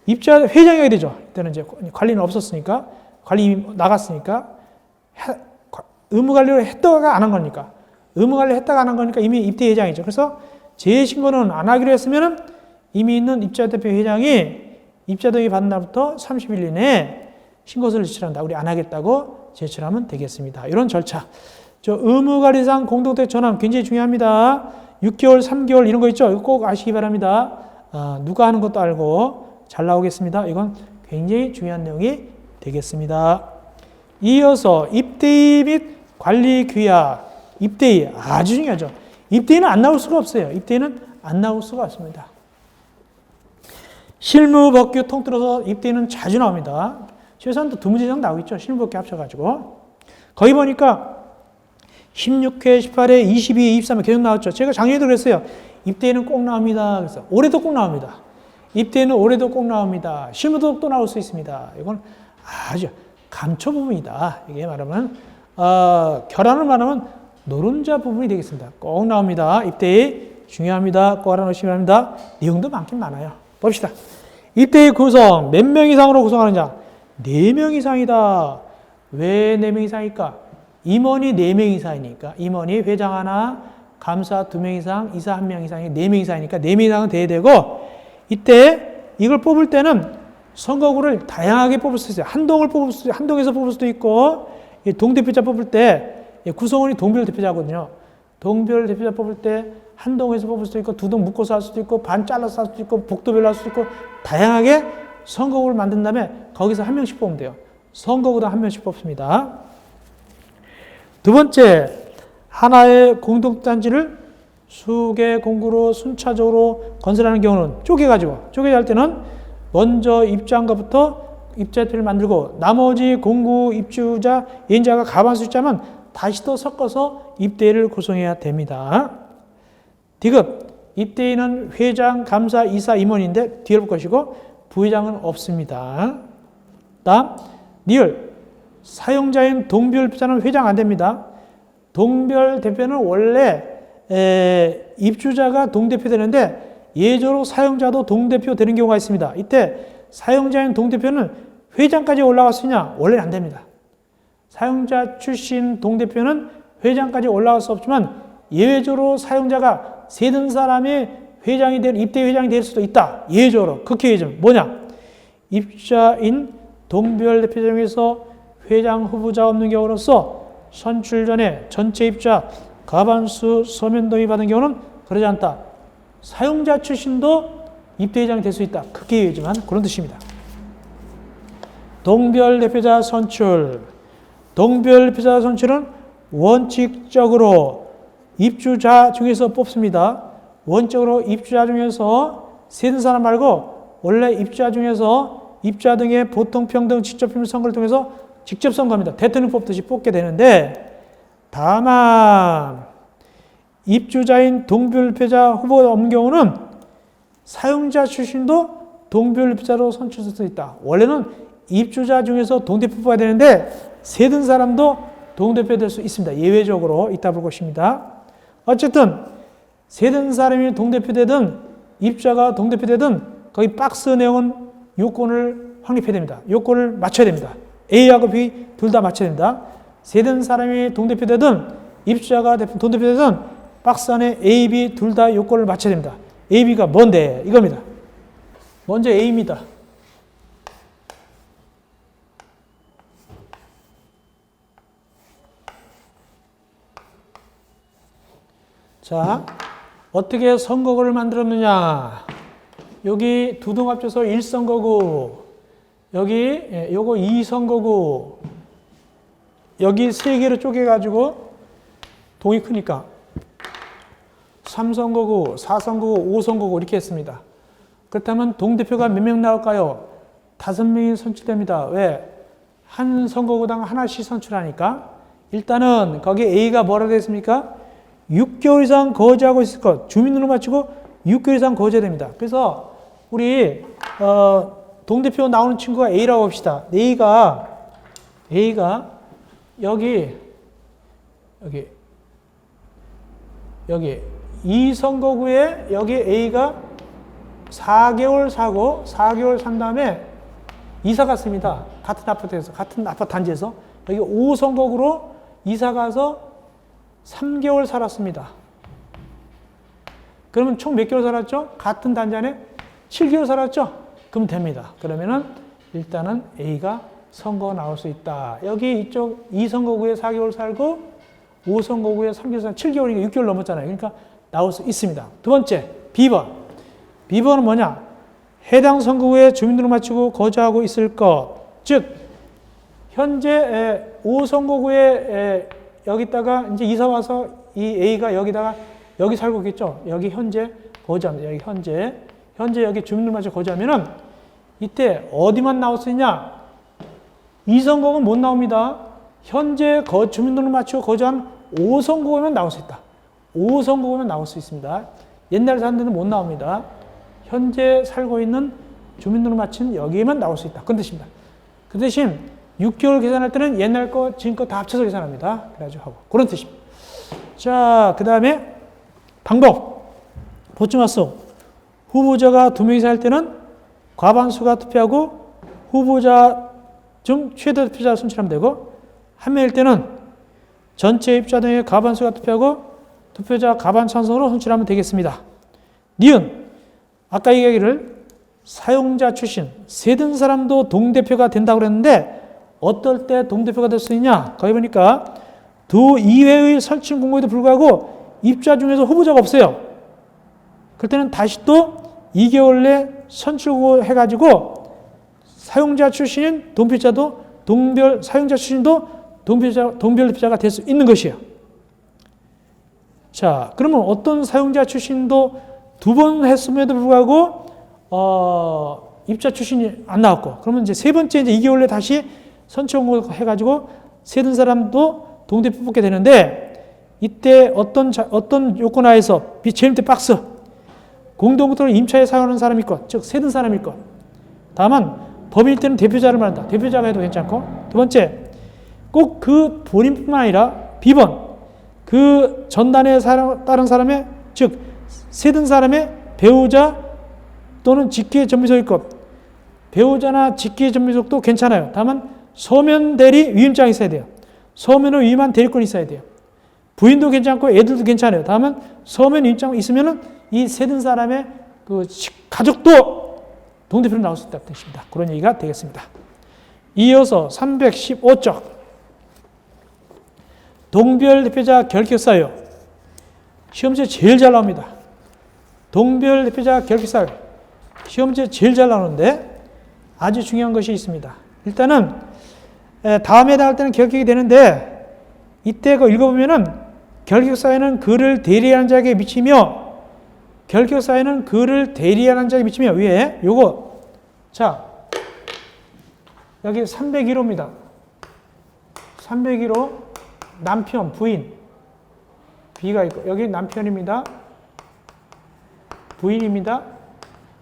[SPEAKER 1] 입자 회장이 하게 되죠. 이때는 이제 관리는 없었으니까, 관리인이 나갔으니까, 의무관리를 했다가 안 한 거니까, 의무관리 했다가 안 한 거니까 이미 입대 회장이죠. 그래서 재신고는 안 하기로 했으면은 이미 있는 입자대표 회장이 입자 동의 받은 날부터 30일 이내에 신고서를 제출한다. 우리 안 하겠다고 제출하면 되겠습니다. 이런 절차. 의무관리상 공동택 전환 굉장히 중요합니다. 6개월, 3개월 이런 거 있죠? 이거 꼭 아시기 바랍니다. 누가 하는 것도 알고 잘 나오겠습니다. 이건 굉장히 중요한 내용이 되겠습니다. 이어서 입대의 및 관리 규약. 입대의 아주 중요하죠. 입대의는 안 나올 수가 없어요. 입대의는 안 나올 수가 없습니다. 실무법규 통틀어서 입대의는 자주 나옵니다. 최소한 두 문제 이상 나오겠죠. 실무법규 합쳐가지고. 거기 보니까 16회, 18회, 22회, 23회 계속 나왔죠. 제가 작년에도 그랬어요. 입대는 꼭 나옵니다. 그래서 올해도 꼭 나옵니다. 입대는 올해도 꼭 나옵니다. 실무도 또 나올 수 있습니다. 이건 아주 감초 부분이다. 이게 말하면 결함을 말하면 노른자 부분이 되겠습니다. 꼭 나옵니다. 입대 중요합니다. 꼭 알아놓으시기 바랍니다. 내용도 많긴 많아요. 봅시다. 입대의 구성 몇 명 이상으로 구성하느냐? 4명 이상이다. 왜 4명 이상일까? 임원이 4명 이상이니까, 임원이 회장 하나, 감사 2명 이상, 이사 1명 이상이 4명 이상이니까 4명 이상은 돼야 되고, 이때 이걸 뽑을 때는 선거구를 다양하게 뽑을 수 있어요. 한동을 뽑을 수, 한동에서 뽑을 수도 있고, 동대표자 뽑을 때 구성원이 동별 대표자거든요. 동별 대표자 뽑을 때 한동에서 뽑을 수도 있고, 2동 묶어서 할 수도 있고, 반 잘라서 할 수도 있고, 복도별로 할 수도 있고, 다양하게 선거구를 만든 다음에 거기서 1명씩 뽑으면 돼요. 선거구당 1명씩 뽑습니다. 두 번째, 하나의 공동단지를 수개 공구로 순차적으로 건설하는 경우는 쪼개가지고, 쪼개할 때는 먼저 입주한가부터 입자표를 만들고, 나머지 공구 입주자, 예인자가 가반수 입자면 다시 또 섞어서 입대를 구성해야 됩니다. 디귿, 입대인은 회장, 감사, 이사, 임원인데 뒤에 볼 것이고, 부회장은 없습니다. 다음, 리을, 사용자인 동별 대표자는 회장 안 됩니다. 동별 대표는 원래 입주자가 동대표 되는데 예조로 사용자도 동대표 되는 경우가 있습니다. 이때 사용자인 동대표는 회장까지 올라갈 수 있냐? 원래는 안 됩니다. 사용자 출신 동대표는 회장까지 올라갈 수 없지만 예외적으로 사용자가 세든 사람이 회장이 될, 입대 회장이 될 수도 있다. 예외적으로. 극히 예외적. 뭐냐? 입주자인 동별 대표자 중에서 회장 후보자 없는 경우로서 선출 전에 전체 입주자 과반수 서면 동의 받은 경우는 그러지 않다. 사용자 출신도 입대회장이 될 수 있다. 크게 얘기지만 그런 뜻입니다. 동별 대표자 선출. 동별 대표자 선출은 원칙적으로 입주자 중에서 뽑습니다. 원칙적으로 입주자 중에서 세든 사람 말고 원래 입주자 중에서 입주자 등의 보통평등 직접임무 선거를 통해서 직접 선거합니다. 대통령 뽑듯이 뽑게 되는데 다만 입주자인 동별대표자 후보가 없는 경우는 사용자 출신도 동별대표자로 선출될 수 있다. 원래는 입주자 중에서 동대표 뽑아야 되는데 세든 사람도 동대표 될 수 있습니다. 예외적으로 있다 볼 것입니다. 어쨌든 세든 사람이 동대표 되든 입주자가 동대표 되든 거기 박스 내용은 요건을 확립해야 됩니다. 요건을 맞춰야 됩니다. A하고 B 둘 다 맞춰야 됩니다. 세든 사람이 동대표 되든 입주자가 동대표 되든 박스 안에 A, B 둘 다 요건을 맞춰야 됩니다. A, B가 뭔데? 이겁니다. 먼저 A입니다. 자, 어떻게 선거구를 만들었느냐? 여기 두 동 합쳐서 1선거구, 여기 요거 2선거구, 여기 3개로 쪼개가지고 동이 크니까 3선거구, 4선거구, 5선거구 이렇게 했습니다. 그렇다면 동대표가 몇 명 나올까요? 5명이 선출됩니다. 왜? 한 선거구당 하나씩 선출하니까. 일단은 거기 A가 뭐라고 되어 있습니까? 6개월 이상 거주하고 있을 것. 주민등록 마치고 6개월 이상 거주해야 됩니다. 그래서 우리 동대표 나오는 친구가 A라고 합시다. A가 여기 이 선거구에 여기 A가 4개월 사고 4개월 산 다음에 이사 갔습니다. 같은 아파트에서, 같은 아파트 단지에서 여기 5선거구로 이사 가서 3개월 살았습니다. 그러면 총 몇 개월 살았죠? 같은 단지 안에 7개월 살았죠? 그럼 됩니다. 그러면은 일단은 A가 선거 나올 수 있다. 여기 이쪽 2선거구에 4개월 살고 5선거구에 3개월 살고 7개월이니까 6개월 넘었잖아요. 그러니까 나올 수 있습니다. 두 번째, B번. B번은 뭐냐? 해당 선거구에 주민등록 마치고 거주하고 있을 것. 즉, 현재 5선거구에 여기다가 이제 이사 와서 이 A가 여기다가 여기 살고 있겠죠? 여기 현재 거주합니다. 여기 현재 여기 주민등록 마치고 거주하면은 이때 어디만 나올 수 있냐? 2선거구는 못 나옵니다. 현재 주민등록 마치고 거주한 5선거구면 나올 수 있다. 5선거구면 나올 수 있습니다. 옛날에 사는 데는 못 나옵니다. 현재 살고 있는 주민등록 마친 여기에만 나올 수 있다. 그런 뜻입니다. 그 대신 6개월 계산할 때는 옛날 거, 지금 거 다 합쳐서 계산합니다. 그래가지고 하고. 그런 뜻입니다. 자, 그 다음에 방법. 보충합수. 후보자가 2명이서 할 때는 과반수가 투표하고 후보자 중 최대 투표자 선출하면 되고, 한 명일 때는 전체 입주자 등의 과반수가 투표하고 투표자 과반 찬성으로 선출하면 되겠습니다. 니은. 아까 얘기를 사용자 출신, 세든 사람도 동대표가 된다고 그랬는데 어떨 때 동대표가 될 수 있냐? 거기 보니까 두 이회의 선출 공고에도 불구하고 입주자 중에서 후보자가 없어요. 그럴 때는 다시 또 2개월 내 선출 공고 해가지고 사용자 출신인 사용자 출신도 동별 대표자가 될 수 있는 것이에요. 자, 그러면 어떤 사용자 출신도 2번 했음에도 불구하고 입주자 출신이 안 나왔고, 그러면 이제 세 번째 이제 2개월 내 다시 선출 공고 해가지고 세든 사람도 동대표 뽑게 되는데, 이때 어떤 요건 하에서 제일 밑에 박스 공동구토를 임차에 사용하는 사람일 것, 즉 세든 사람일 것. 다만 법일 때는 대표자를 말한다. 대표자가 해도 괜찮고. 두 번째, 꼭 그 본인뿐만 아니라 B번 그 전단에 따른 사람의, 즉 세든 사람의 배우자 또는 직계 전비속일 것. 배우자나 직계 전비속도 괜찮아요. 다만 서면 대리 위임장이 있어야 돼요. 서면을 위임한 대리권이 있어야 돼요. 부인도 괜찮고 애들도 괜찮아요. 다음은 서면 위임장 있으면은 이 세든 사람의 그 가족도 동대표로 나올 수 있다는 뜻입니다. 그런 얘기가 되겠습니다. 이어서 315쪽. 동별 대표자 결격사유. 시험지에 제일 잘 나옵니다. 동별 대표자 결격사유. 시험지에 제일 잘 나오는데 아주 중요한 것이 있습니다. 일단은 다음에 나올 때는 결격이 되는데 이때 그 읽어보면은 결격사유는 그를 대리하는 자에게 미치며 결격사유는 그를 대리하는 자에게 미치며 위에 요거 자 여기 301호입니다. 301호 남편, 부인 B가 있고 여기 남편입니다. 부인입니다.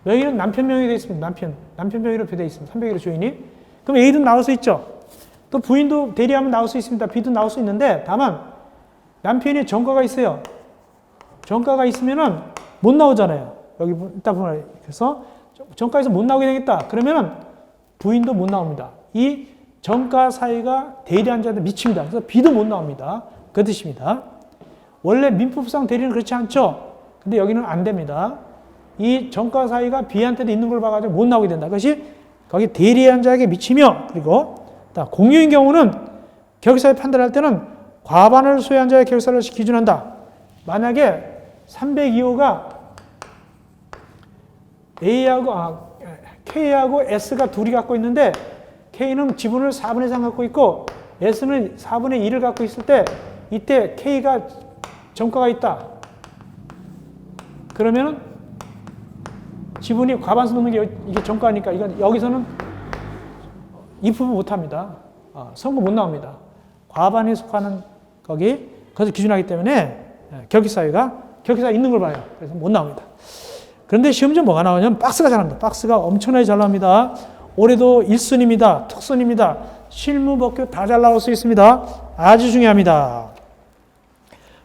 [SPEAKER 1] 여기는 남편 명의로 되어 있습니다. 남편 명의로 되어 있습니다. 301호 주인이. 그럼 A도 나올 수 있죠. 또 부인도 대리하면 나올 수 있습니다. B도 나올 수 있는데 다만 남편이 전과가 있어요. 전과가 있으면은 못 나오잖아요. 여기 이따 보면 그래서 전과에서 못 나오게 되겠다. 그러면은 부인도 못 나옵니다. 이 전과 사유가 대리한 자한테 미칩니다. 그래서 B도 못 나옵니다. 그 뜻입니다. 원래 민법상 대리는 그렇지 않죠. 근데 여기는 안 됩니다. 이 전과 사유가 B한테도 있는 걸 봐가지고 못 나오게 된다. 그것이 거기 대리한 자에게 미치며 그리고 공유인 경우는 결격사유 판단할 때는 과반을 소유한 자의 결격사유를 기준한다. 만약에 302호가 K하고 S가 둘이 갖고 있는데 K는 지분을 4분의 3 갖고 있고 S는 4분의 1을 갖고 있을 때 이때 K가 전과가 있다. 그러면 지분이 과반수 넘는 게 이게 전과니까 이건 여기서는 입후보 못합니다. 선고 못 나옵니다. 과반에 속하는 거기서 기준하기 때문에 결격사유 있는 걸 봐요. 그래서 못 나옵니다. 그런데 시험지에 뭐가 나오냐면 박스가 잘 나옵니다. 박스가 엄청나게 잘 나옵니다. 올해도 1순위입니다. 특순입니다. 실무, 법규 다 잘 나올 수 있습니다. 아주 중요합니다.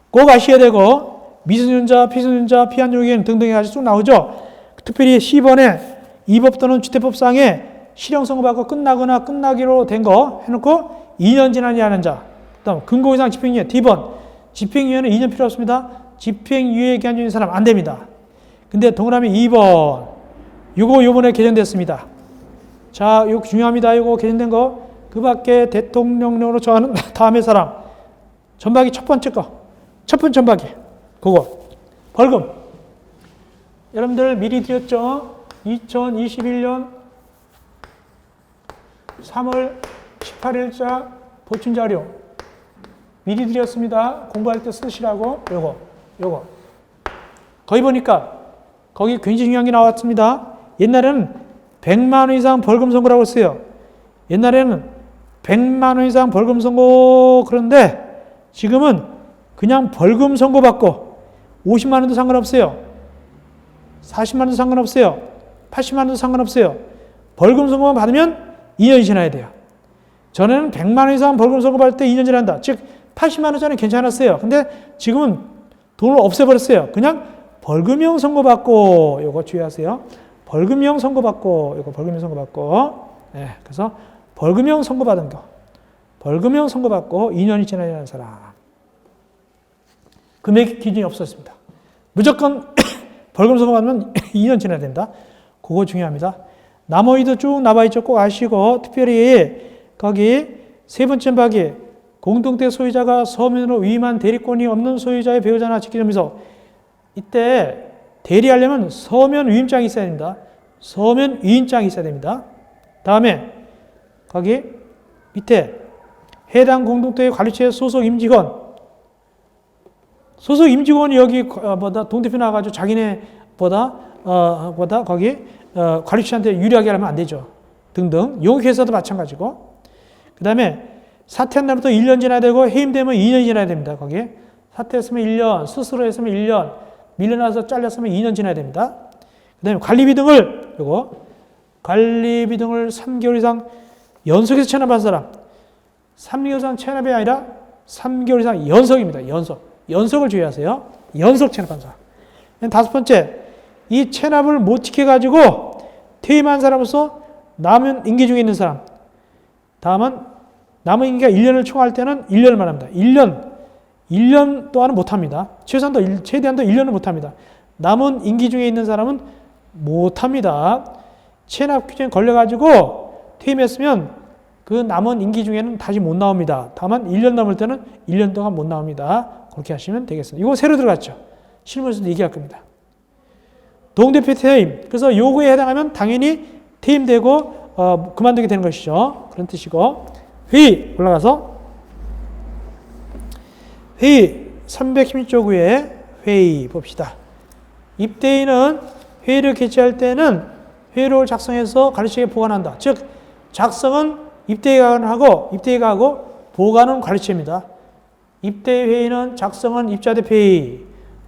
[SPEAKER 1] 꼭 아셔야 되고 미성년자, 피성년자, 피한유기인 등등이 아주 쭉 나오죠. 특별히 10번에 이법 또는 주택법상에 실형 선고받고 끝나거나 끝나기로 된 거 해놓고 2년 지난 이하는 자. 그다음 근고 이상 집행유예 D번. 집행유예는 2년 필요 없습니다. 집행유예 기한 중인 사람 안 됩니다. 근데 동그라미 2번. 요번에 개정됐습니다. 자, 이거 중요합니다. 이거 개정된 거. 그 밖에 대통령령으로 정하는 다음의 사람. 전박이 첫 번째 거. 첫 번째 전박이. 그거. 벌금. 여러분들 미리 드렸죠? 2021년 3월 18일자 보충자료. 미리 드렸습니다. 공부할 때 쓰시라고. 요거. 거기 보니까 거기 굉장히 중요한 게 나왔습니다. 옛날에는 100만 원 이상 벌금 선고라고 했어요. 옛날에는 100만 원 이상 벌금 선고 그런데 지금은 그냥 벌금 선고받고 50만 원도 상관없어요. 40만 원도 상관없어요. 80만 원도 상관없어요. 벌금 선고만 받으면 2년이 지나야 돼요. 전에는 100만 원 이상 벌금 선고받을 때 2년 지난다. 즉 80만 원 전에 괜찮았어요. 근데 지금은 돈을 없애버렸어요. 그냥 벌금형 선고받고 요거 주의하세요. 벌금형 선고받고 네, 그래서 벌금형 선고받은 거. 벌금형 선고받고 2년이 지나는 사람. 금액 기준이 없었습니다. 무조건 벌금 선고받으면 2년 지나야 된다. 그거 중요합니다. 나머지도 쭉 나와있죠. 꼭 아시고 특별히 거기 세 번째 박이 공동대 소유자가 서면으로 위임한 대리권이 없는 소유자의 배우자나 직계점에서 이때 대리하려면 서면 위임장이 있어야 됩니다. 서면 위임장이 있어야 됩니다. 다음에 거기 밑에 해당 공동대의 관리처의 소속 임직원. 소속 임직원이 여기 동대표 나와가지고 자기네보다 거기 관리처한테 유리하게 하면 안 되죠. 등등. 여기 회사도 마찬가지고. 그 다음에 사퇴한 날부터 1년 지나야 되고 해임되면 2년이 지나야 됩니다. 거기 사퇴했으면 1년, 스스로 했으면 1년, 밀려나서 잘렸으면 2년 지나야 됩니다. 그 다음에 관리비 등을 3개월 이상 연속해서 체납한 사람. 3개월 이상 체납이 아니라 3개월 이상 연속입니다. 연속을 주의하세요. 연속 체납한 사람. 다섯 번째, 이 체납을 못 지켜가지고 퇴임한 사람으로서 남은 임기 중에 있는 사람. 다음은 남은 임기가 1년을 총할 때는 1년을 말합니다. 1년 1년 동안은 못합니다. 최대한도 1년은 못합니다. 남은 임기 중에 있는 사람은 못합니다. 체납 규정에 걸려가지고 퇴임했으면 그 남은 임기 중에는 다시 못 나옵니다. 다만 1년 넘을 때는 1년 동안 못 나옵니다. 그렇게 하시면 되겠습니다. 이거 새로 들어갔죠. 실무에서도 얘기할 겁니다. 동대표 퇴임. 그래서 요구에 해당하면 당연히 퇴임되고 그만두게 되는 것이죠. 그런 뜻이고. 회의 올라가서 회의 316조구의 회의 봅시다. 입대인은 회의를 개최할 때는 회의록을 작성해서 가르치게 보관한다. 즉 작성은 입대위가 하고 보관은 가르치입니다. 입대 회의는 작성은 입자대 회의,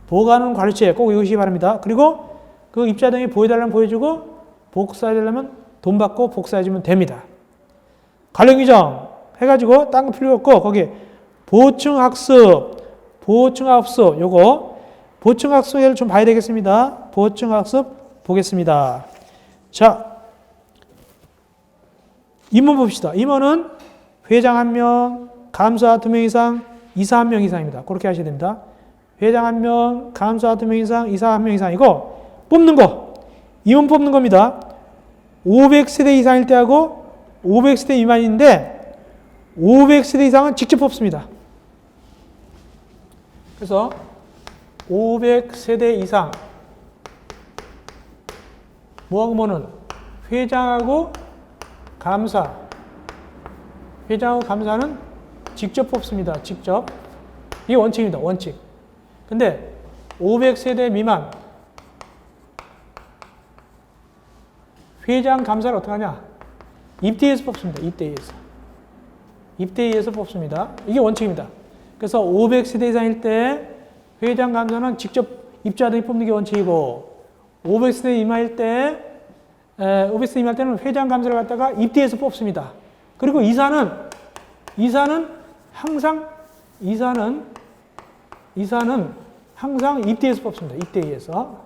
[SPEAKER 1] 보관은 가르치. 꼭 이것이 바랍니다. 그리고 그 입자등이 보여달라면 보여주고 복사해달라면 돈 받고 복사해주면 됩니다. 관련 규정 해가지고 딴 거 필요 없고 거기 보충학습 요거 보충학습을 좀 봐야 되겠습니다. 보충학습 보겠습니다. 자, 임원 봅시다. 임원은 회장 1명, 감사 2명 이상, 이사 1명 이상입니다. 그렇게 하셔야 됩니다. 회장 1명, 감사 2명 이상, 이사 1명 이상이고 뽑는 거, 임원 뽑는 겁니다. 500세대 이상일 때 하고 500세대 미만인데 500세대 이상은 직접 뽑습니다. 그래서 500세대 이상 뭐하고 뭐는 회장하고 회장하고 감사는 직접 뽑습니다. 직접. 이게 원칙입니다. 원칙. 근데 500세대 미만 회장 감사를 어떻게 하냐? 입대위에서 뽑습니다. 입대위에서 뽑습니다. 이게 원칙입니다. 그래서 500세대 이상일 때 회장 감사는 직접 입자들이 뽑는 게 원칙이고 500세대 이하일 때는 회장 감사를 갖다가 입대위에서 뽑습니다. 그리고 이사는 항상 입대위에서 뽑습니다. 입대위에서.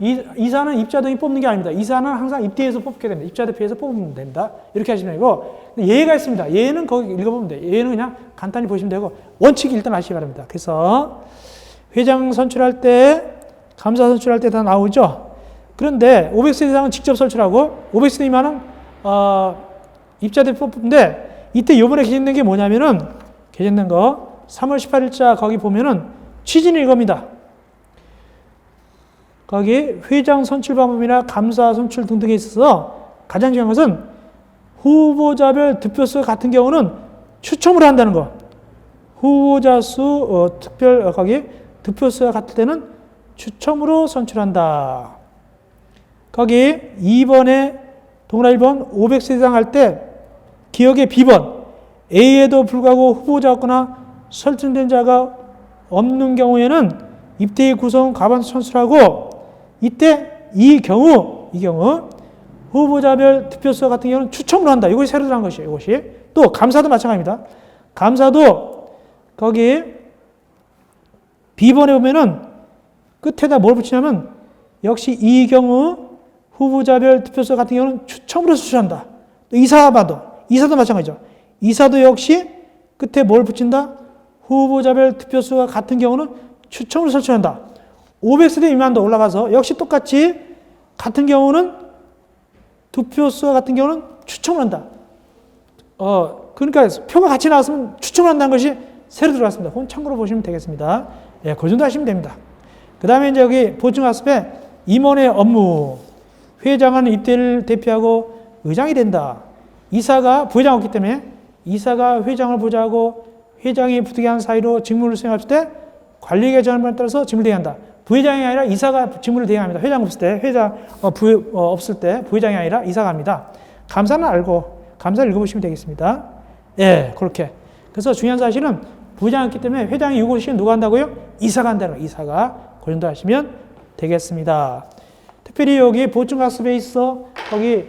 [SPEAKER 1] 이사는 입자등이 뽑는 게 아닙니다. 이사는 항상 입대위에서 뽑게 됩니다. 입자대표에서 뽑으면 됩니다. 이렇게 하시면 되고 예가 있습니다. 예는 거기 읽어보면 돼요. 예는 그냥 간단히 보시면 되고 원칙 일단 아시기 바랍니다. 그래서 회장 선출할 때 감사 선출할 때 다 나오죠. 그런데 500세 이상은 직접 선출하고 500세 미만은 입자대표 뽑는데 이때 요번에 개정된 게 뭐냐면은 개정된 거 3월 18일자 거기 보면은 취지는 이겁니다. 거기 회장 선출 방법이나 감사 선출 등등에 있어서 가장 중요한 것은 후보자별 득표수 같은 경우는 추첨을 한다는 거. 후보자 수 거기 득표수가 같을 때는 추첨으로 선출한다. 거기 2번에 동그라미 1번 500세 이상 할 때 기억의 B번 A에도 불구하고 후보자 없거나 설정된 자가 없는 경우에는 입대위 구성 과반수 선출하고 이때 이 경우 후보자별 득표수 같은 경우는 추첨으로 한다. 이것이 새로 들어간 것이에요. 이것이 또 감사도 마찬가지입니다. 감사도 거기 B번에 보면은 끝에다 뭘 붙이냐면 역시 이 경우 후보자별 득표수 같은 경우는 추첨으로 선출한다. 또 이사도 마찬가지죠. 이사도 역시 끝에 뭘 붙인다? 후보자별 득표수가 같은 경우는 추첨으로 선출한다. 500세대 미만도 올라가서 역시 똑같이 같은 경우는 득표수가 같은 경우는 추첨을 한다. 그러니까 표가 같이 나왔으면 추첨을 한다는 것이 새로 들어갔습니다. 그건 참고로 보시면 되겠습니다. 예, 그 정도 하시면 됩니다. 그 다음에 이제 여기 보충학습에 임원의 업무. 회장은 입대를 대표하고 의장이 된다. 이사가 부회장 없기 때문에 이사가 회장을 보좌하고 회장이 부득이한 사유로 직무를 수행할 때 관리계 전환에 따라서 직무를 대행한다. 부회장이 아니라 이사가 직무를 대행합니다. 회장 없을 때, 없을 때 부회장이 아니라 이사가 합니다. 감사는 알고, 감사를 읽어보시면 되겠습니다. 예, 그렇게. 그래서 중요한 사실은 부회장이 있기 때문에 회장이 요구시키면 누가 한다고요? 이사가 한다는 거예요. 이사가. 그 정도 하시면 되겠습니다. 특별히 여기 보충학습에 있어, 거기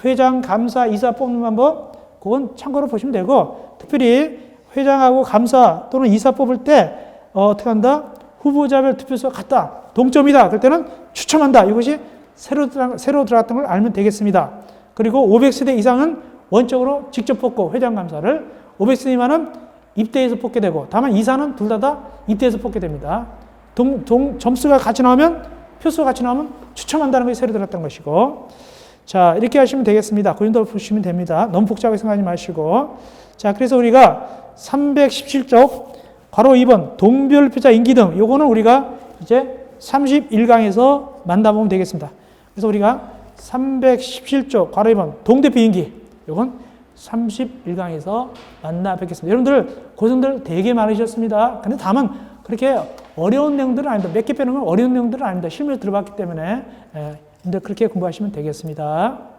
[SPEAKER 1] 회장, 감사, 이사 뽑는 방법, 그건 참고로 보시면 되고, 특별히 회장하고 감사 또는 이사 뽑을 때, 어떻게 한다? 후보자별 득표수가 같다. 동점이다. 그럴 때는 추첨한다. 이것이 새로 들어갔던 걸 알면 되겠습니다. 그리고 500세대 이상은 원적으로 직접 뽑고 회장 감사를 500세대 미만은 입대해서 뽑게 되고, 다만 이사는 둘 다 입대해서 뽑게 됩니다. 점수가 같이 나오면, 표수가 같이 나오면 추첨한다는 것이 새로 들었던 것이고, 자, 이렇게 하시면 되겠습니다. 그 정도 보시면 됩니다. 너무 복잡하게 생각하지 마시고. 자, 그래서 우리가 317쪽, 괄호 2번, 동별표자 인기 등, 요거는 우리가 이제 31강에서 만나보면 되겠습니다. 그래서 우리가 317쪽, 괄호 2번, 동대표 인기, 요건 31강에서 만나 뵙겠습니다. 여러분들 고생들 되게 많으셨습니다. 근데 다만 그렇게 어려운 내용들은 아닙니다. 몇 개 빼는 건 어려운 내용들은 아닙니다. 실무에서 들어봤기 때문에 여러분들 그렇게 공부하시면 되겠습니다.